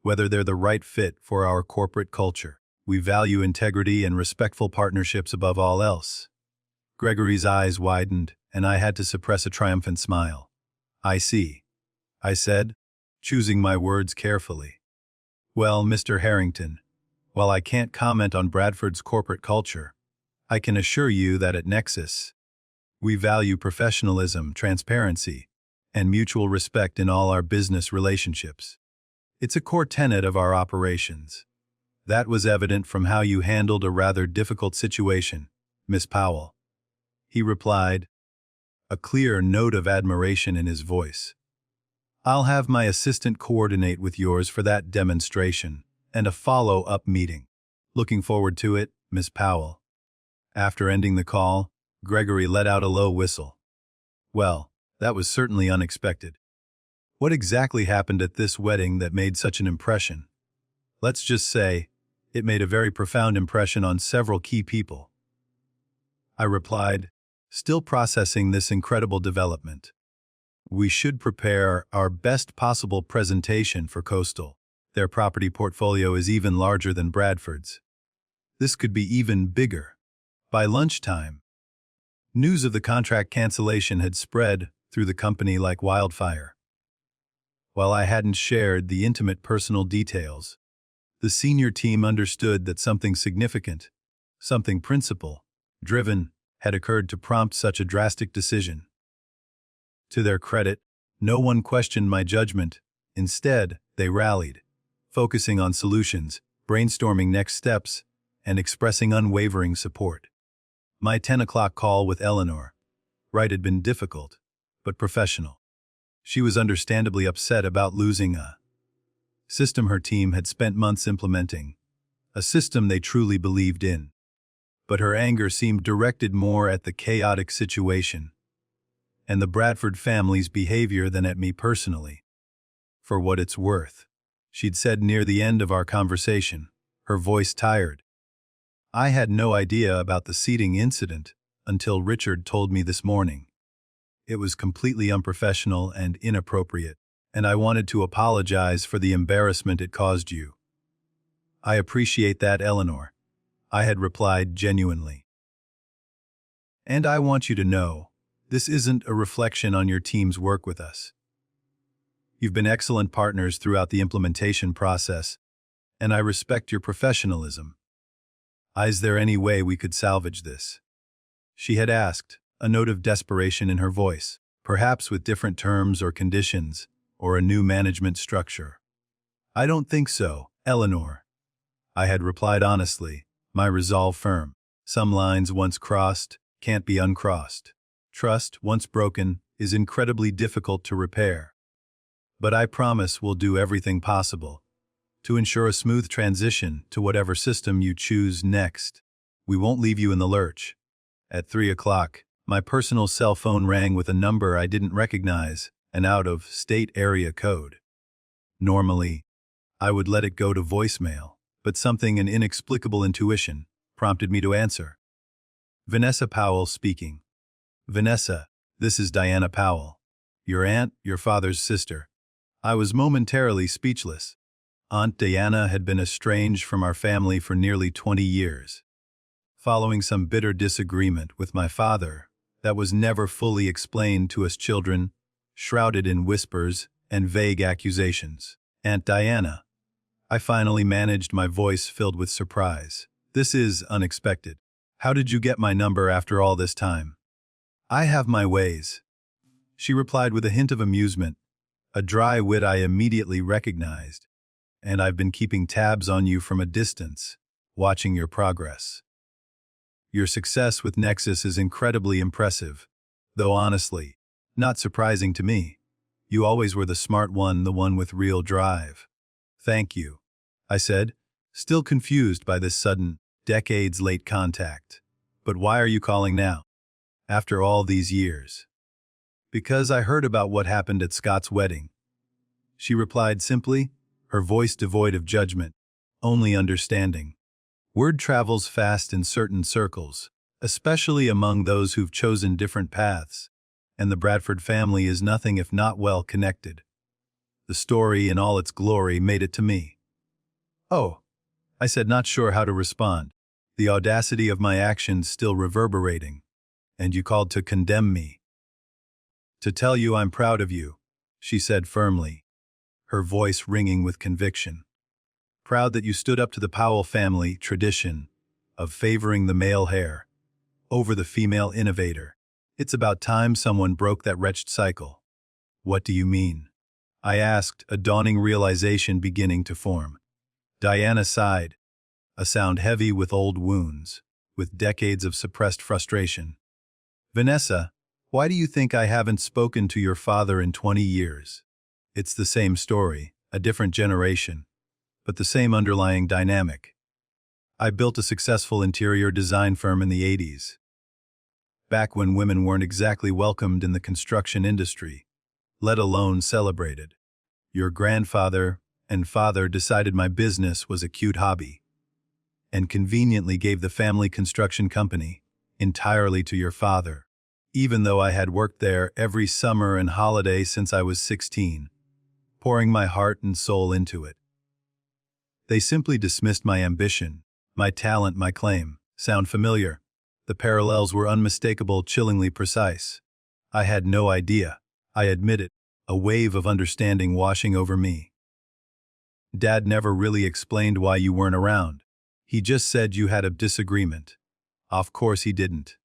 whether they're the right fit for our corporate culture. We value integrity and respectful partnerships above all else." Gregory's eyes widened, and I had to suppress a triumphant smile. "I see," I said, choosing my words carefully. "Well, Mr. Harrington, while I can't comment on Bradford's corporate culture, I can assure you that at Nexus, we value professionalism, transparency, and mutual respect in all our business relationships. It's a core tenet of our operations. That was evident from how you handled a rather difficult situation, Miss Powell," he replied, a clear note of admiration in his voice. "I'll have my assistant coordinate with yours for that demonstration and a follow-up meeting. Looking forward to it, Miss Powell." After ending the call, Gregory let out a low whistle. Well, that was certainly unexpected. What exactly happened at this wedding that made such an impression? Let's just say, it made a very profound impression on several key people. I replied, still processing this incredible development. "We should prepare our best possible presentation for Coastal. Their property portfolio is even larger than Bradford's. This could be even bigger." By lunchtime, news of the contract cancellation had spread through the company like wildfire. While I hadn't shared the intimate personal details, the senior team understood that something significant, something principle-driven, had occurred to prompt such a drastic decision. To their credit, no one questioned my judgment. Instead, they rallied, focusing on solutions, brainstorming next steps, and expressing unwavering support. My 10 o'clock call with Eleanor Wright had been difficult, but professional. She was understandably upset about losing a system her team had spent months implementing, a system they truly believed in. But her anger seemed directed more at the chaotic situation and the Bradford family's behavior than at me personally. For what it's worth, she'd said near the end of our conversation, her voice tired. I had no idea about the seating incident until Richard told me this morning. It was completely unprofessional and inappropriate, and I wanted to apologize for the embarrassment it caused you. I appreciate that, Eleanor, I had replied genuinely. And I want you to know, this isn't a reflection on your team's work with us. You've been excellent partners throughout the implementation process, and I respect your professionalism. Is there any way we could salvage this? She had asked, a note of desperation in her voice, perhaps with different terms or conditions, or a new management structure. I don't think so, Eleanor. I had replied honestly, my resolve firm. Some lines once crossed can't be uncrossed. Trust, once broken, is incredibly difficult to repair. But I promise we'll do everything possible to ensure a smooth transition to whatever system you choose next. We won't leave you in the lurch. At 3 o'clock, my personal cell phone rang with a number I didn't recognize, an out-of-state area code. Normally, I would let it go to voicemail, but an inexplicable intuition prompted me to answer. Vanessa Powell speaking. Vanessa, this is Diana Powell. Your aunt, your father's sister. I was momentarily speechless. Aunt Diana had been estranged from our family for nearly 20 years. Following some bitter disagreement with my father that was never fully explained to us children, shrouded in whispers and vague accusations. Aunt Diana. I finally managed, my voice filled with surprise. This is unexpected. How did you get my number after all this time? I have my ways, she replied with a hint of amusement, a dry wit I immediately recognized. And I've been keeping tabs on you from a distance, watching your progress. Your success with Nexus is incredibly impressive, though honestly, not surprising to me. You always were the smart one, the one with real drive. Thank you, I said, still confused by this sudden, decades-late contact. But why are you calling now, after all these years? Because I heard about what happened at Scott's wedding. She replied simply, her voice devoid of judgment, only understanding. Word travels fast in certain circles, especially among those who've chosen different paths, and the Bradford family is nothing if not well connected. The story in all its glory made it to me. Oh, I said, not sure how to respond, the audacity of my actions still reverberating. And you called to condemn me. To tell you I'm proud of you, she said firmly, her voice ringing with conviction. Proud that you stood up to the Powell family tradition of favoring the male heir over the female innovator. It's about time someone broke that wretched cycle. What do you mean? I asked, a dawning realization beginning to form. Diana sighed, a sound heavy with old wounds, with decades of suppressed frustration. Vanessa, why do you think I haven't spoken to your father in 20 years? It's the same story, a different generation, but the same underlying dynamic. I built a successful interior design firm in the 80s, back when women weren't exactly welcomed in the construction industry, let alone celebrated. Your grandfather and father decided my business was a cute hobby, and conveniently gave the family construction company entirely to your father, even though I had worked there every summer and holiday since I was 16, pouring my heart and soul into it. They simply dismissed my ambition, my talent, my claim. Sound familiar? The parallels were unmistakable, chillingly precise. I had no idea, I admit it, a wave of understanding washing over me. Dad never really explained why you weren't around. He just said you had a disagreement. Of course he didn't.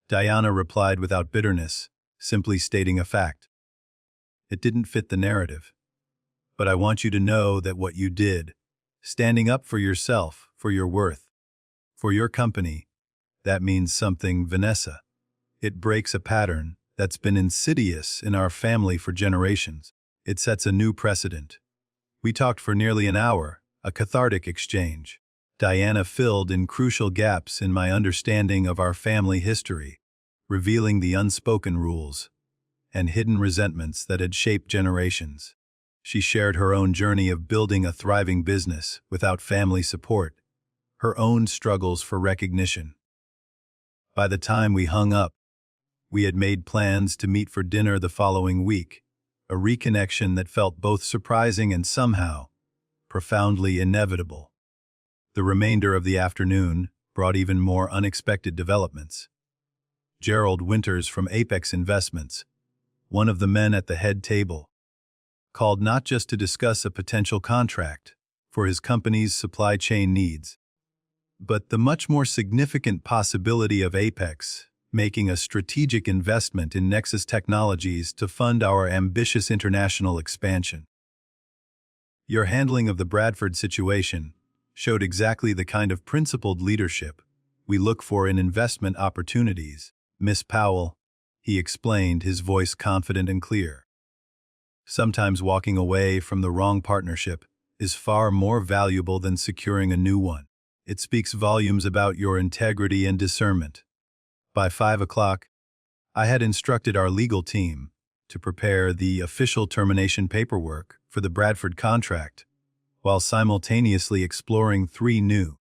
Diana replied without bitterness, simply stating a fact. It didn't fit the narrative. But I want you to know that what you did, standing up for yourself, for your worth, for your company, that means something, Vanessa. It breaks a pattern that's been insidious in our family for generations. It sets a new precedent. We talked for nearly an hour, a cathartic exchange. Diana filled in crucial gaps in my understanding of our family history, revealing the unspoken rules and hidden resentments that had shaped generations. She shared her own journey of building a thriving business without family support, her own struggles for recognition. By the time we hung up, we had made plans to meet for dinner the following week, a reconnection that felt both surprising and somehow profoundly inevitable. The remainder of the afternoon brought even more unexpected developments. Gerald Winters from Apex Investments, one of the men at the head table, called not just to discuss a potential contract for his company's supply chain needs, but the much more significant possibility of Apex making a strategic investment in Nexus Technologies to fund our ambitious international expansion. Your handling of the Bradford situation showed exactly the kind of principled leadership we look for in investment opportunities, Miss Powell, he explained, his voice confident and clear. Sometimes walking away from the wrong partnership is far more valuable than securing a new one. It speaks volumes about your integrity and discernment. By 5 o'clock, I had instructed our legal team to prepare the official termination paperwork for the Bradford contract, while simultaneously exploring 3 new,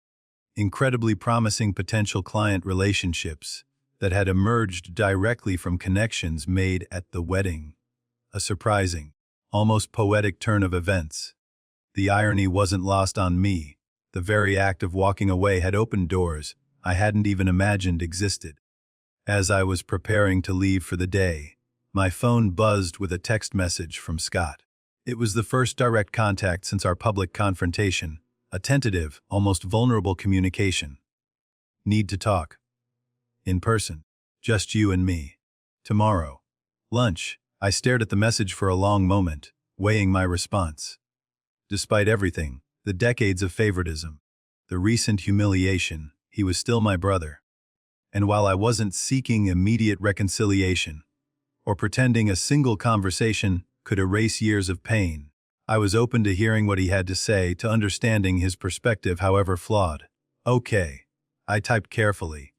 incredibly promising potential client relationships that had emerged directly from connections made at the wedding. A surprising, almost poetic turn of events. The irony wasn't lost on me. The very act of walking away had opened doors I hadn't even imagined existed. As I was preparing to leave for the day, my phone buzzed with a text message from Scott. It was the first direct contact since our public confrontation, a tentative, almost vulnerable communication. Need to talk. In person. Just you and me. Tomorrow. Lunch. I stared at the message for a long moment, weighing my response. Despite everything, the decades of favoritism, the recent humiliation, he was still my brother. And while I wasn't seeking immediate reconciliation, or pretending a single conversation could erase years of pain, I was open to hearing what he had to say, to understanding his perspective, however flawed. Okay. I typed carefully.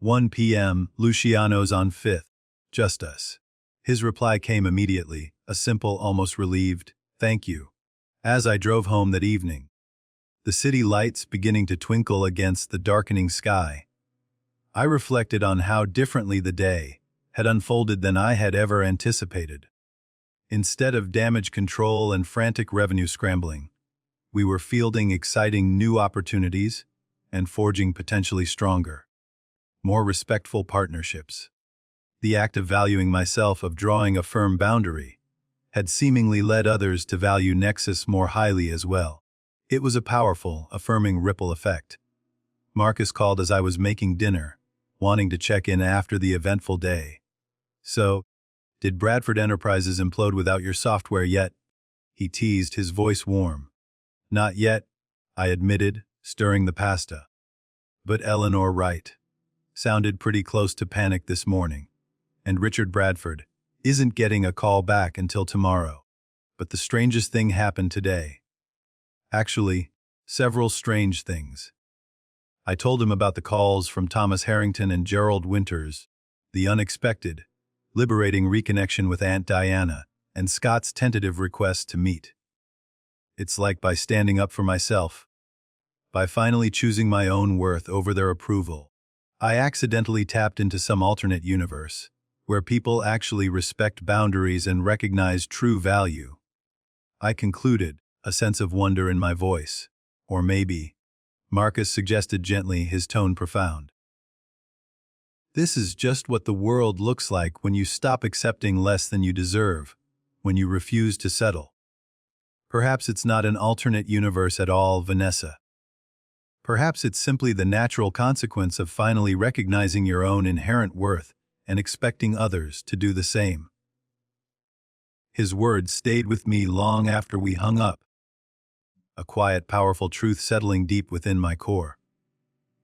1 p.m., Luciano's on 5th. Just us. His reply came immediately, a simple, almost relieved, "Thank you." As I drove home that evening, the city lights beginning to twinkle against the darkening sky, I reflected on how differently the day had unfolded than I had ever anticipated. Instead of damage control and frantic revenue scrambling, we were fielding exciting new opportunities and forging potentially stronger, more respectful partnerships. The act of valuing myself, of drawing a firm boundary, had seemingly led others to value Nexus more highly as well. It was a powerful, affirming ripple effect. Marcus called as I was making dinner, wanting to check in after the eventful day. "So, did Bradford Enterprises implode without your software yet?" he teased, his voice warm. "Not yet," I admitted, stirring the pasta. But Eleanor Wright sounded pretty close to panic this morning. And Richard Bradford isn't getting a call back until tomorrow. But the strangest thing happened today. Actually, several strange things. I told him about the calls from Thomas Harrington and Gerald Winters, the unexpected, liberating reconnection with Aunt Diana, and Scott's tentative request to meet. It's like by standing up for myself, by finally choosing my own worth over their approval, I accidentally tapped into some alternate universe, where people actually respect boundaries and recognize true value. I concluded, a sense of wonder in my voice. Or maybe, Marcus suggested gently, his tone profound. This is just what the world looks like when you stop accepting less than you deserve, when you refuse to settle. Perhaps it's not an alternate universe at all, Vanessa. Perhaps it's simply the natural consequence of finally recognizing your own inherent worth and expecting others to do the same. His words stayed with me long after we hung up, a quiet, powerful truth settling deep within my core.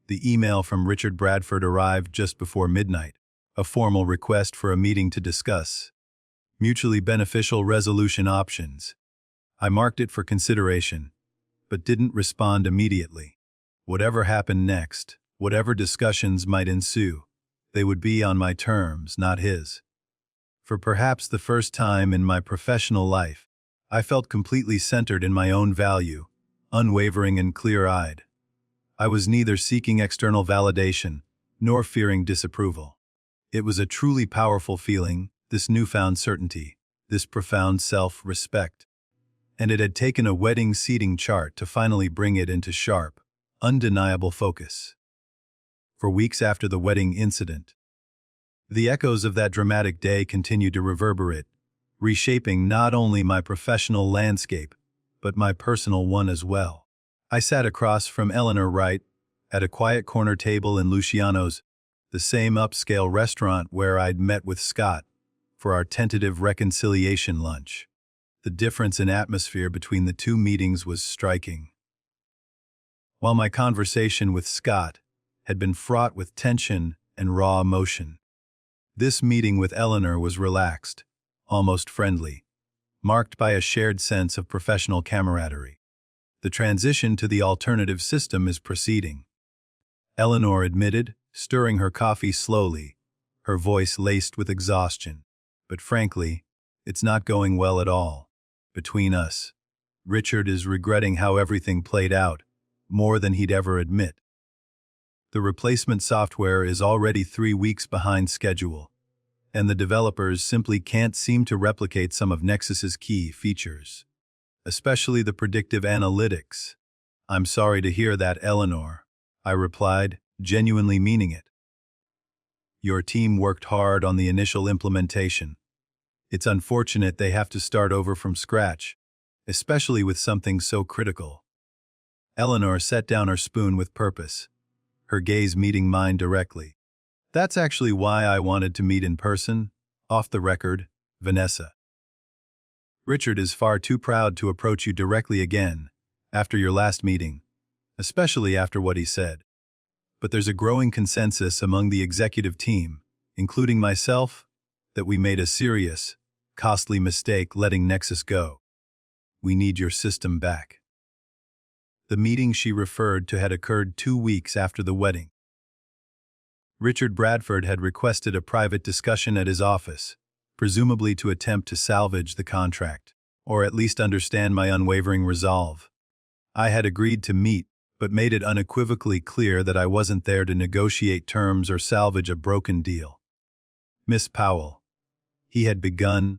The email from Richard Bradford arrived just before midnight, a formal request for a meeting to discuss mutually beneficial resolution options. I marked it for consideration, but didn't respond immediately. Whatever happened next, whatever discussions might ensue, they would be on my terms, not his. For perhaps the first time in my professional life, I felt completely centered in my own value, unwavering and clear-eyed. I was neither seeking external validation nor fearing disapproval. It was a truly powerful feeling, this newfound certainty, this profound self-respect. And it had taken a wedding seating chart to finally bring it into sharp, undeniable focus. For weeks after the wedding incident, the echoes of that dramatic day continued to reverberate, reshaping not only my professional landscape, but my personal one as well. I sat across from Eleanor Wright at a quiet corner table in Luciano's, the same upscale restaurant where I'd met with Scott for our tentative reconciliation lunch. The difference in atmosphere between the two meetings was striking. While my conversation with Scott had been fraught with tension and raw emotion, this meeting with Eleanor was relaxed, almost friendly, marked by a shared sense of professional camaraderie. The transition to the alternative system is proceeding, Eleanor admitted, stirring her coffee slowly, her voice laced with exhaustion. But frankly, it's not going well at all. Between us, Richard is regretting how everything played out, more than he'd ever admit. The replacement software is already 3 weeks behind schedule, and the developers simply can't seem to replicate some of Nexus's key features, especially the predictive analytics. "I'm sorry to hear that, Eleanor," I replied, genuinely meaning it. "Your team worked hard on the initial implementation. It's unfortunate they have to start over from scratch, especially with something so critical." Eleanor set down her spoon with purpose, her gaze meeting mine directly. "That's actually why I wanted to meet in person, off the record, Vanessa. Richard is far too proud to approach you directly again, after your last meeting, especially after what he said. But there's a growing consensus among the executive team, including myself, that we made a serious, costly mistake letting Nexus go. We need your system back." The meeting she referred to had occurred 2 weeks after the wedding. Richard Bradford had requested a private discussion at his office, presumably to attempt to salvage the contract, or at least understand my unwavering resolve. I had agreed to meet, but made it unequivocally clear that I wasn't there to negotiate terms or salvage a broken deal. "Miss Powell," he had begun,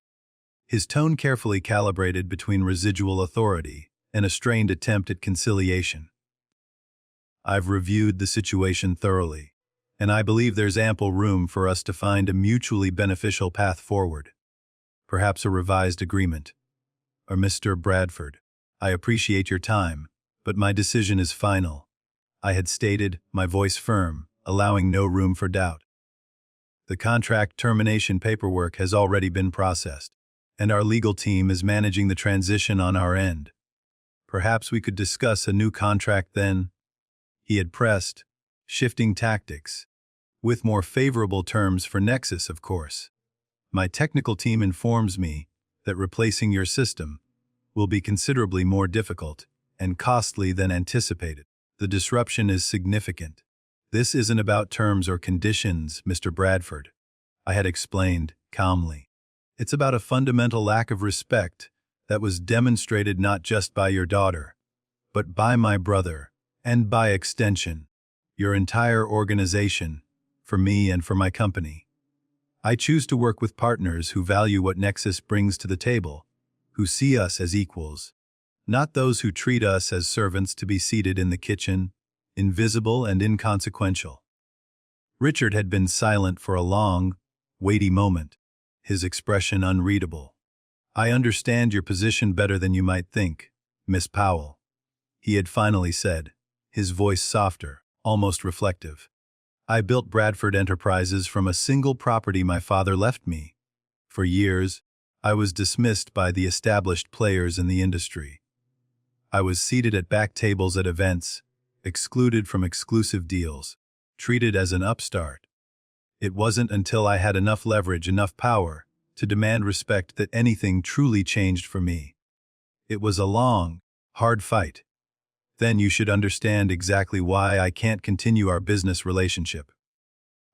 his tone carefully calibrated between residual authority and a strained attempt at conciliation. "I've reviewed the situation thoroughly, and I believe there's ample room for us to find a mutually beneficial path forward. Perhaps a revised agreement. Or Mr. Bradford, I appreciate your time, but my decision is final," I had stated, my voice firm, allowing no room for doubt. "The contract termination paperwork has already been processed, and our legal team is managing the transition on our end. Perhaps we could discuss a new contract then," he had pressed, shifting tactics, with more favorable terms for Nexus, of course. "My technical team informs me that replacing your system will be considerably more difficult and costly than anticipated. The disruption is significant. This isn't about terms or conditions, Mr. Bradford," I had explained calmly. "It's about a fundamental lack of respect that was demonstrated not just by your daughter, but by my brother, and by extension, your entire organization, for me and for my company. I choose to work with partners who value what Nexus brings to the table, who see us as equals, not those who treat us as servants to be seated in the kitchen, invisible and inconsequential." Richard had been silent for a long, weighty moment, his expression unreadable. "I understand your position better than you might think, Miss Powell," he had finally said, his voice softer, almost reflective. "I built Bradford Enterprises from a single property my father left me. For years, I was dismissed by the established players in the industry. I was seated at back tables at events, excluded from exclusive deals, treated as an upstart. It wasn't until I had enough leverage, enough power, to demand respect that anything truly changed for me. It was a long, hard fight. Then you should understand exactly why I can't continue our business relationship.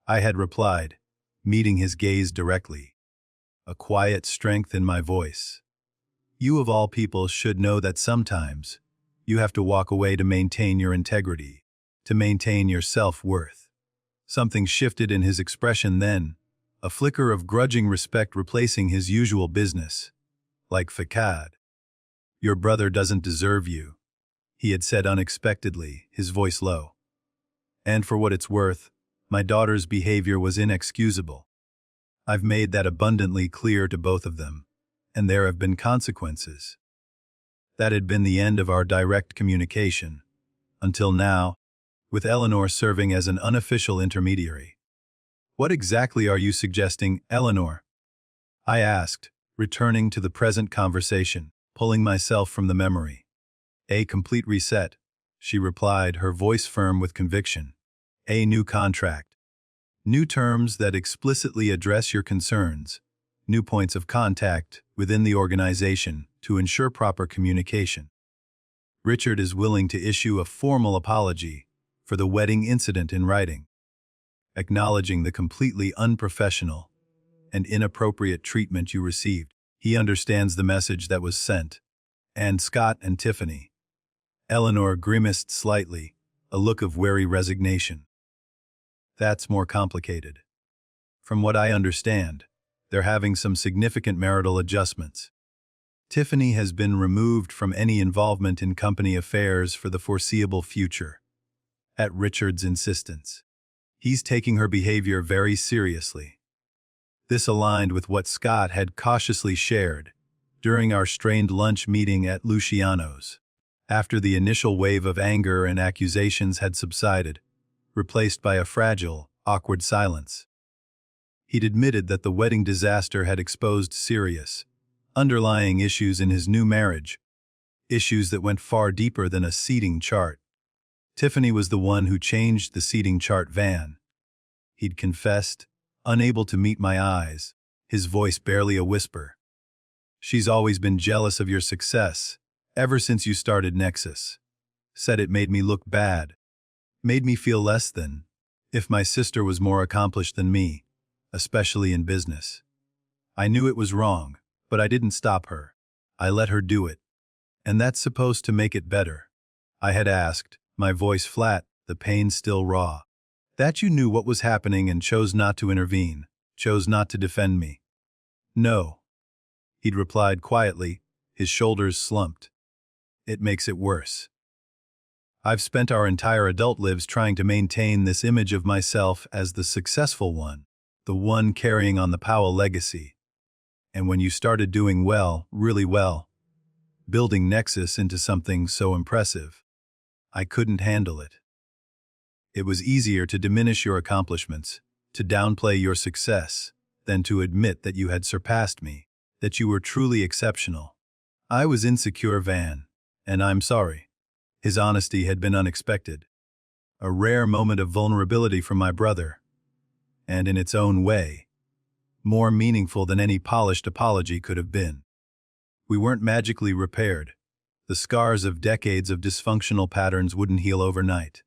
I had replied, meeting his gaze directly, a quiet strength in my voice. You of all people should know that sometimes you have to walk away to maintain your integrity, to maintain your self-worth. Something shifted in his expression then, a flicker of grudging respect replacing his usual business. Like facade. Your brother doesn't deserve you, he had said unexpectedly, his voice low. And for what it's worth, my daughter's behavior was inexcusable. I've made that abundantly clear to both of them, and there have been consequences. That had been the end of our direct communication, until now, with Eleanor serving as an unofficial intermediary. What exactly are you suggesting, Eleanor? I asked, returning to the present conversation, pulling myself from the memory. A complete reset, she replied, her voice firm with conviction. A new contract. New terms that explicitly address your concerns. New points of contact within the organization to ensure proper communication. Richard is willing to issue a formal apology for the wedding incident in writing, acknowledging the completely unprofessional and inappropriate treatment you received. He understands the message that was sent. And Scott and Tiffany. Eleanor grimaced slightly, a look of wary resignation. That's more complicated. From what I understand, they're having some significant marital adjustments. Tiffany has been removed from any involvement in company affairs for the foreseeable future, at Richard's insistence. He's taking her behavior very seriously. This aligned with what Scott had cautiously shared during our strained lunch meeting at Luciano's. After the initial wave of anger and accusations had subsided, replaced by a fragile, awkward silence, he'd admitted that the wedding disaster had exposed serious, underlying issues in his new marriage, issues that went far deeper than a seating chart. Tiffany was the one who changed the seating chart, Van. He'd confessed, unable to meet my eyes, his voice barely a whisper. She's always been jealous of your success, ever since you started Nexus. Said it made me look bad, made me feel less than, if my sister was more accomplished than me, especially in business. I knew it was wrong, but I didn't stop her. I let her do it. And that's supposed to make it better. I had asked, my voice flat, the pain still raw. That you knew what was happening and chose not to intervene, chose not to defend me. No. He'd replied quietly, his shoulders slumped. It makes it worse. I've spent our entire adult lives trying to maintain this image of myself as the successful one, the one carrying on the Powell legacy. And when you started doing well, really well, building Nexus into something so impressive, I couldn't handle it. It was easier to diminish your accomplishments, to downplay your success, than to admit that you had surpassed me, that you were truly exceptional. I was insecure, Van, and I'm sorry. His honesty had been unexpected. A rare moment of vulnerability from my brother, and in its own way, more meaningful than any polished apology could have been. We weren't magically repaired. The scars of decades of dysfunctional patterns wouldn't heal overnight.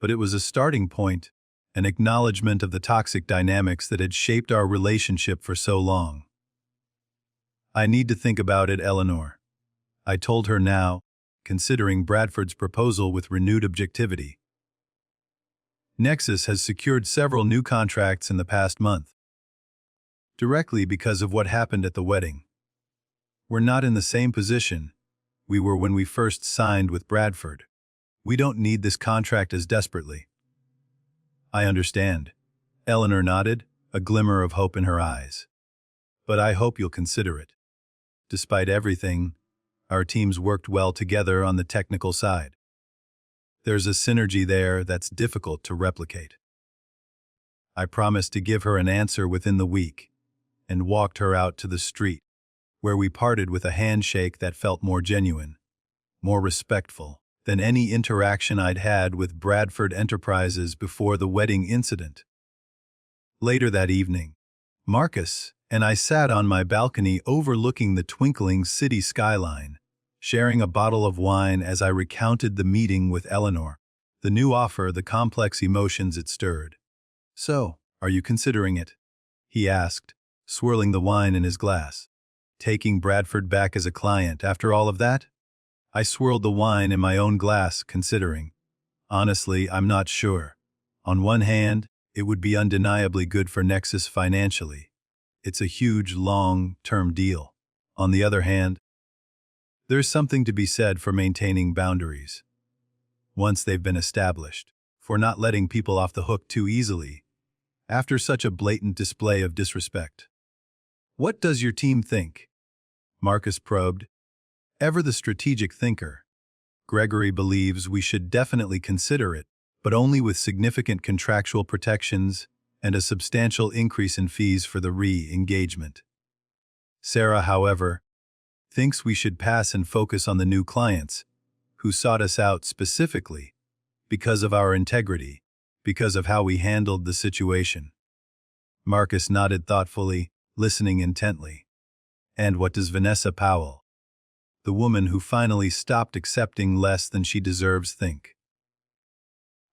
But it was a starting point, an acknowledgement of the toxic dynamics that had shaped our relationship for so long. I need to think about it, Eleanor. I told her now, considering Bradford's proposal with renewed objectivity. Nexus has secured several new contracts in the past month, directly because of what happened at the wedding. We're not in the same position we were when we first signed with Bradford. We don't need this contract as desperately. I understand. Eleanor nodded, a glimmer of hope in her eyes. But I hope you'll consider it. Despite everything, our teams worked well together on the technical side. There's a synergy there that's difficult to replicate. I promised to give her an answer within the week, and walked her out to the street, where we parted with a handshake that felt more genuine, more respectful than any interaction I'd had with Bradford Enterprises before the wedding incident. Later that evening, Marcus and I sat on my balcony overlooking the twinkling city skyline, sharing a bottle of wine as I recounted the meeting with Eleanor, the new offer, the complex emotions it stirred. "So, are you considering it?" he asked, swirling the wine in his glass. "Taking Bradford back as a client after all of that?" I swirled the wine in my own glass, considering. "Honestly, I'm not sure. On one hand, it would be undeniably good for Nexus financially. It's a huge, long-term deal. On the other hand, there's something to be said for maintaining boundaries, once they've been established, for not letting people off the hook too easily, after such a blatant display of disrespect." "What does your team think?" Marcus probed. Ever the strategic thinker, Gregory believes we should definitely consider it, but only with significant contractual protections and a substantial increase in fees for the re-engagement. Sarah, however, thinks we should pass and focus on the new clients, who sought us out specifically because of our integrity, because of how we handled the situation. Marcus nodded thoughtfully, listening intently. "And what does Vanessa Powell, the woman who finally stopped accepting less than she deserves, think?"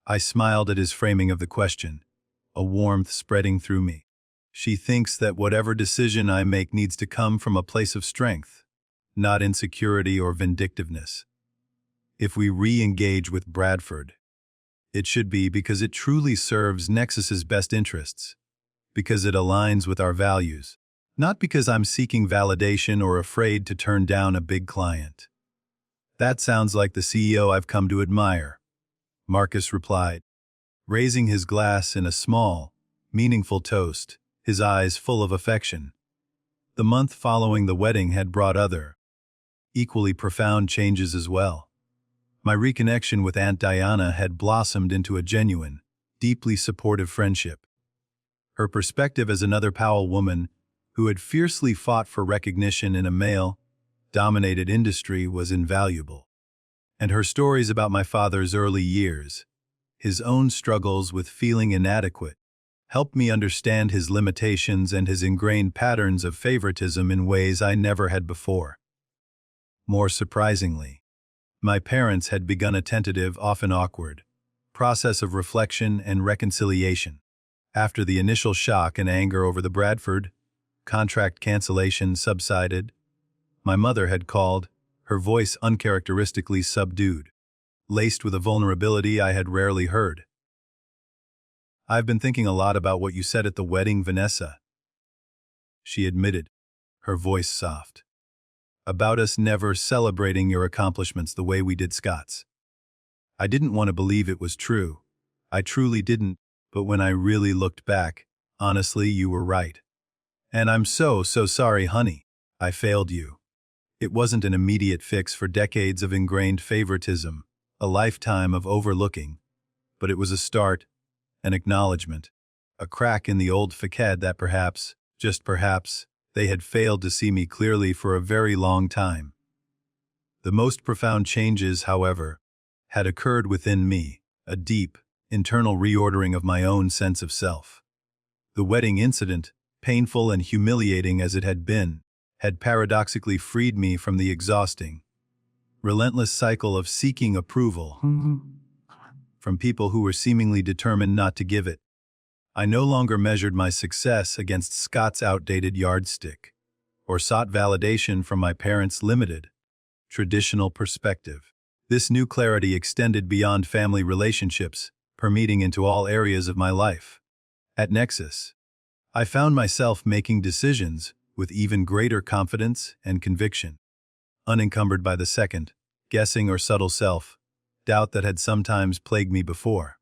I smiled at his framing of the question, a warmth spreading through me. "She thinks that whatever decision I make needs to come from a place of strength, not insecurity or vindictiveness. If we re-engage with Bradford, it should be because it truly serves Nexus's best interests, because it aligns with our values, not because I'm seeking validation or afraid to turn down a big client." "That sounds like the CEO I've come to admire," Marcus replied, raising his glass in a small, meaningful toast, his eyes full of affection. The month following the wedding had brought other, equally profound changes as well. My reconnection with Aunt Diana had blossomed into a genuine, deeply supportive friendship. Her perspective as another Powell woman who had fiercely fought for recognition in a male-dominated industry was invaluable. And her stories about my father's early years, his own struggles with feeling inadequate, helped me understand his limitations and his ingrained patterns of favoritism in ways I never had before. More surprisingly, my parents had begun a tentative, often awkward, process of reflection and reconciliation. After the initial shock and anger over the Bradford contract cancellation subsided, my mother had called, her voice uncharacteristically subdued, laced with a vulnerability I had rarely heard. "I've been thinking a lot about what you said at the wedding, Vanessa," she admitted, her voice soft. "About us never celebrating your accomplishments the way we did Scott's. I didn't want to believe it was true. I truly didn't, but when I really looked back, honestly, you were right. And I'm so sorry, honey. I failed you. It wasn't an immediate fix for decades of ingrained favoritism, a lifetime of overlooking, but it was a start, an acknowledgement, a crack in the old facade that perhaps, just perhaps, they had failed to see me clearly for a very long time. The most profound changes, however, had occurred within me, a deep, internal reordering of my own sense of self. The wedding incident, painful and humiliating as it had been, had paradoxically freed me from the exhausting, relentless cycle of seeking approval from people who were seemingly determined not to give it. I no longer measured my success against Scott's outdated yardstick, or sought validation from my parents' limited, traditional perspective. This new clarity extended beyond family relationships, permeating into all areas of my life. At Nexus, I found myself making decisions with even greater confidence and conviction, unencumbered by the second, guessing or subtle self-doubt that had sometimes plagued me before.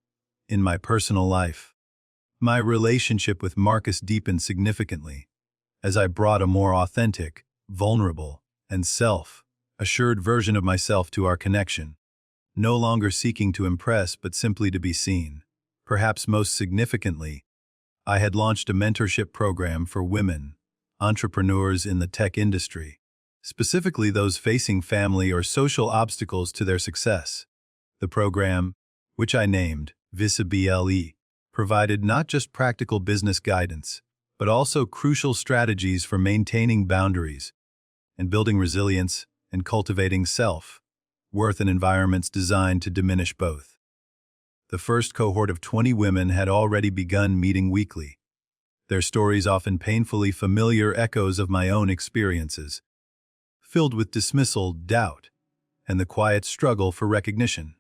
In my personal life, my relationship with Marcus deepened significantly as I brought a more authentic, vulnerable, and self-assured version of myself to our connection, no longer seeking to impress but simply to be seen. Perhaps most significantly, I had launched a mentorship program for women, entrepreneurs in the tech industry, specifically those facing family or social obstacles to their success. The program, which I named Visible, provided not just practical business guidance, but also crucial strategies for maintaining boundaries and building resilience and cultivating self-worth in environments designed to diminish both. The first cohort of 20 women had already begun meeting weekly, their stories often painfully familiar echoes of my own experiences, filled with dismissal, doubt, and the quiet struggle for recognition.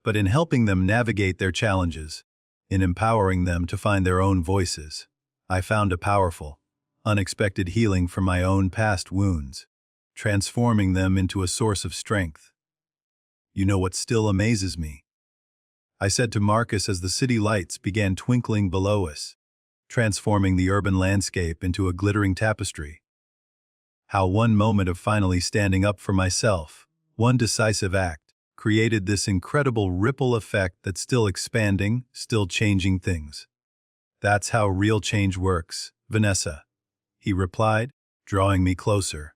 But in helping them navigate their challenges, in empowering them to find their own voices, I found a powerful, unexpected healing from my own past wounds, transforming them into a source of strength. You know what still amazes me? I said to Marcus as the city lights began twinkling below us, transforming the urban landscape into a glittering tapestry. How one moment of finally standing up for myself, one decisive act, created this incredible ripple effect that's still expanding, still changing things. That's how real change works, Vanessa, he replied, drawing me closer.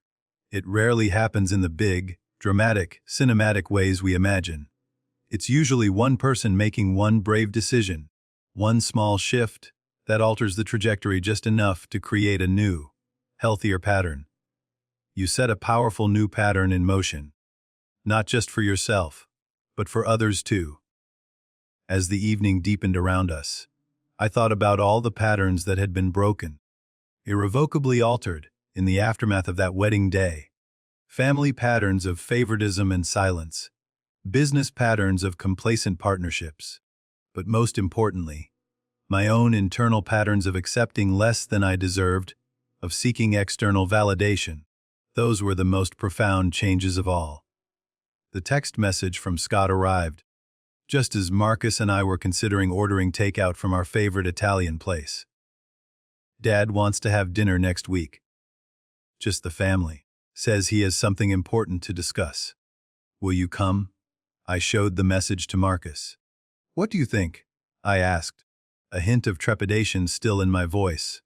It rarely happens in the big, dramatic, cinematic ways we imagine. It's usually one person making one brave decision, one small shift that alters the trajectory just enough to create a new, healthier pattern. You set a powerful new pattern in motion, not just for yourself, but for others too. As the evening deepened around us, I thought about all the patterns that had been broken, irrevocably altered, in the aftermath of that wedding day. Family patterns of favoritism and silence, business patterns of complacent partnerships, but most importantly, my own internal patterns of accepting less than I deserved, of seeking external validation. Those were the most profound changes of all. The text message from Scott arrived, just as Marcus and I were considering ordering takeout from our favorite Italian place. Dad wants to have dinner next week. Just the family. Says he has something important to discuss. Will you come? I showed the message to Marcus. What do you think? I asked, a hint of trepidation still in my voice,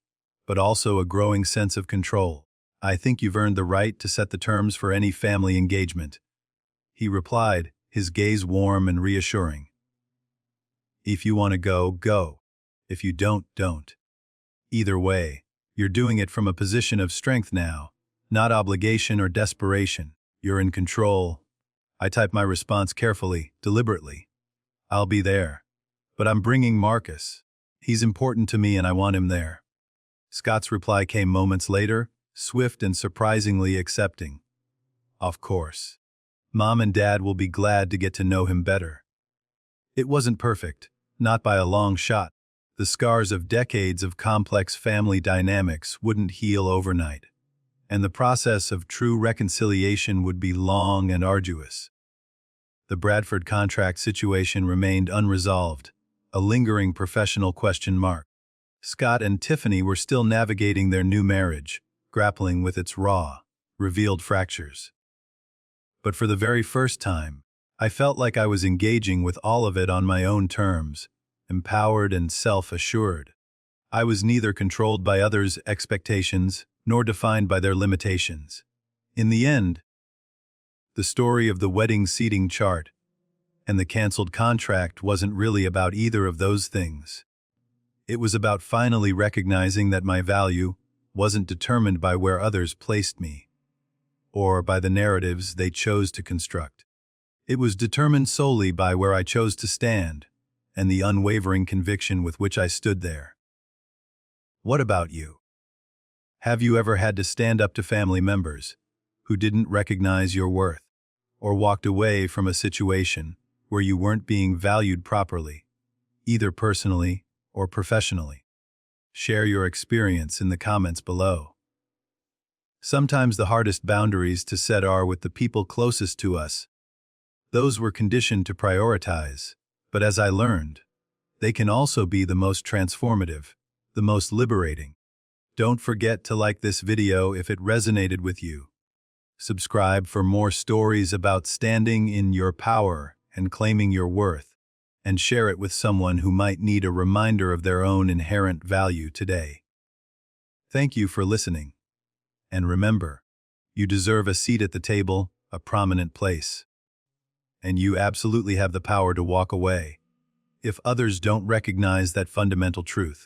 but also a growing sense of control. I think you've earned the right to set the terms for any family engagement. He replied, his gaze warm and reassuring. If you want to go, go. If you don't, don't. Either way, you're doing it from a position of strength now, not obligation or desperation. You're in control. I typed my response carefully, deliberately. I'll be there. But I'm bringing Marcus. He's important to me and I want him there. Scott's reply came moments later, swift and surprisingly accepting. Of course. Mom and Dad will be glad to get to know him better. It wasn't perfect, not by a long shot. The scars of decades of complex family dynamics wouldn't heal overnight, and the process of true reconciliation would be long and arduous. The Bradford contract situation remained unresolved, a lingering professional question mark. Scott and Tiffany were still navigating their new marriage, grappling with its raw, revealed fractures. But for the very first time, I felt like I was engaging with all of it on my own terms, empowered and self-assured. I was neither controlled by others' expectations nor defined by their limitations. In the end, the story of the wedding seating chart and the canceled contract wasn't really about either of those things. It was about finally recognizing that my value wasn't determined by where others placed me, or by the narratives they chose to construct. It was determined solely by where I chose to stand, and the unwavering conviction with which I stood there. What about you? Have you ever had to stand up to family members who didn't recognize your worth, or walked away from a situation where you weren't being valued properly, either personally or professionally? Share your experience in the comments below. Sometimes the hardest boundaries to set are with the people closest to us. Those we're conditioned to prioritize, but as I learned, they can also be the most transformative, the most liberating. Don't forget to like this video if it resonated with you. Subscribe for more stories about standing in your power and claiming your worth, and share it with someone who might need a reminder of their own inherent value today. Thank you for listening. And remember, you deserve a seat at the table, a prominent place. And you absolutely have the power to walk away. if others don't recognize that fundamental truth.